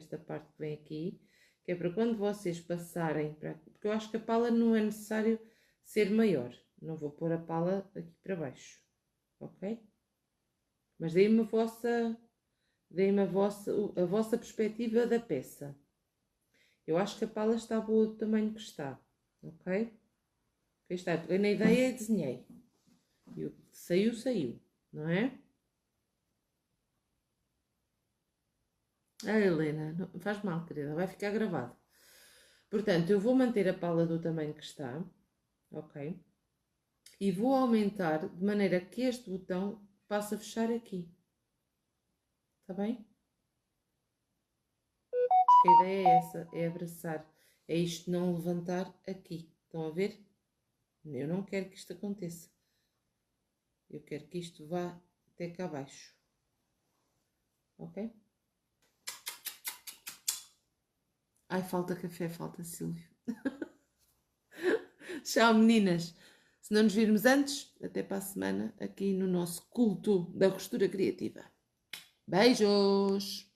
Speaker 1: vem aqui, que é para quando vocês passarem, porque eu acho que a pala não é necessário ser maior. Não vou pôr a pala aqui para baixo, ok? Mas deem-me a vossa perspectiva da peça. Eu acho que a pala está boa do tamanho que está, ok? Aqui está, eu peguei na ideia e desenhei. Saiu, não é? Ah, Helena, não faz mal, querida, vai ficar gravado. Portanto, eu vou manter a pala do tamanho que está, ok? E vou aumentar de maneira que este botão passe a fechar aqui. Está bem? Porque a ideia é essa, é abraçar. É isto não levantar aqui. Estão a ver? Eu não quero que isto aconteça. Eu quero que isto vá até cá abaixo. Ok? Ai, falta café, falta Silvio. Tchau, meninas. Se não nos virmos antes, até para a semana aqui no nosso culto da costura criativa. Beijos!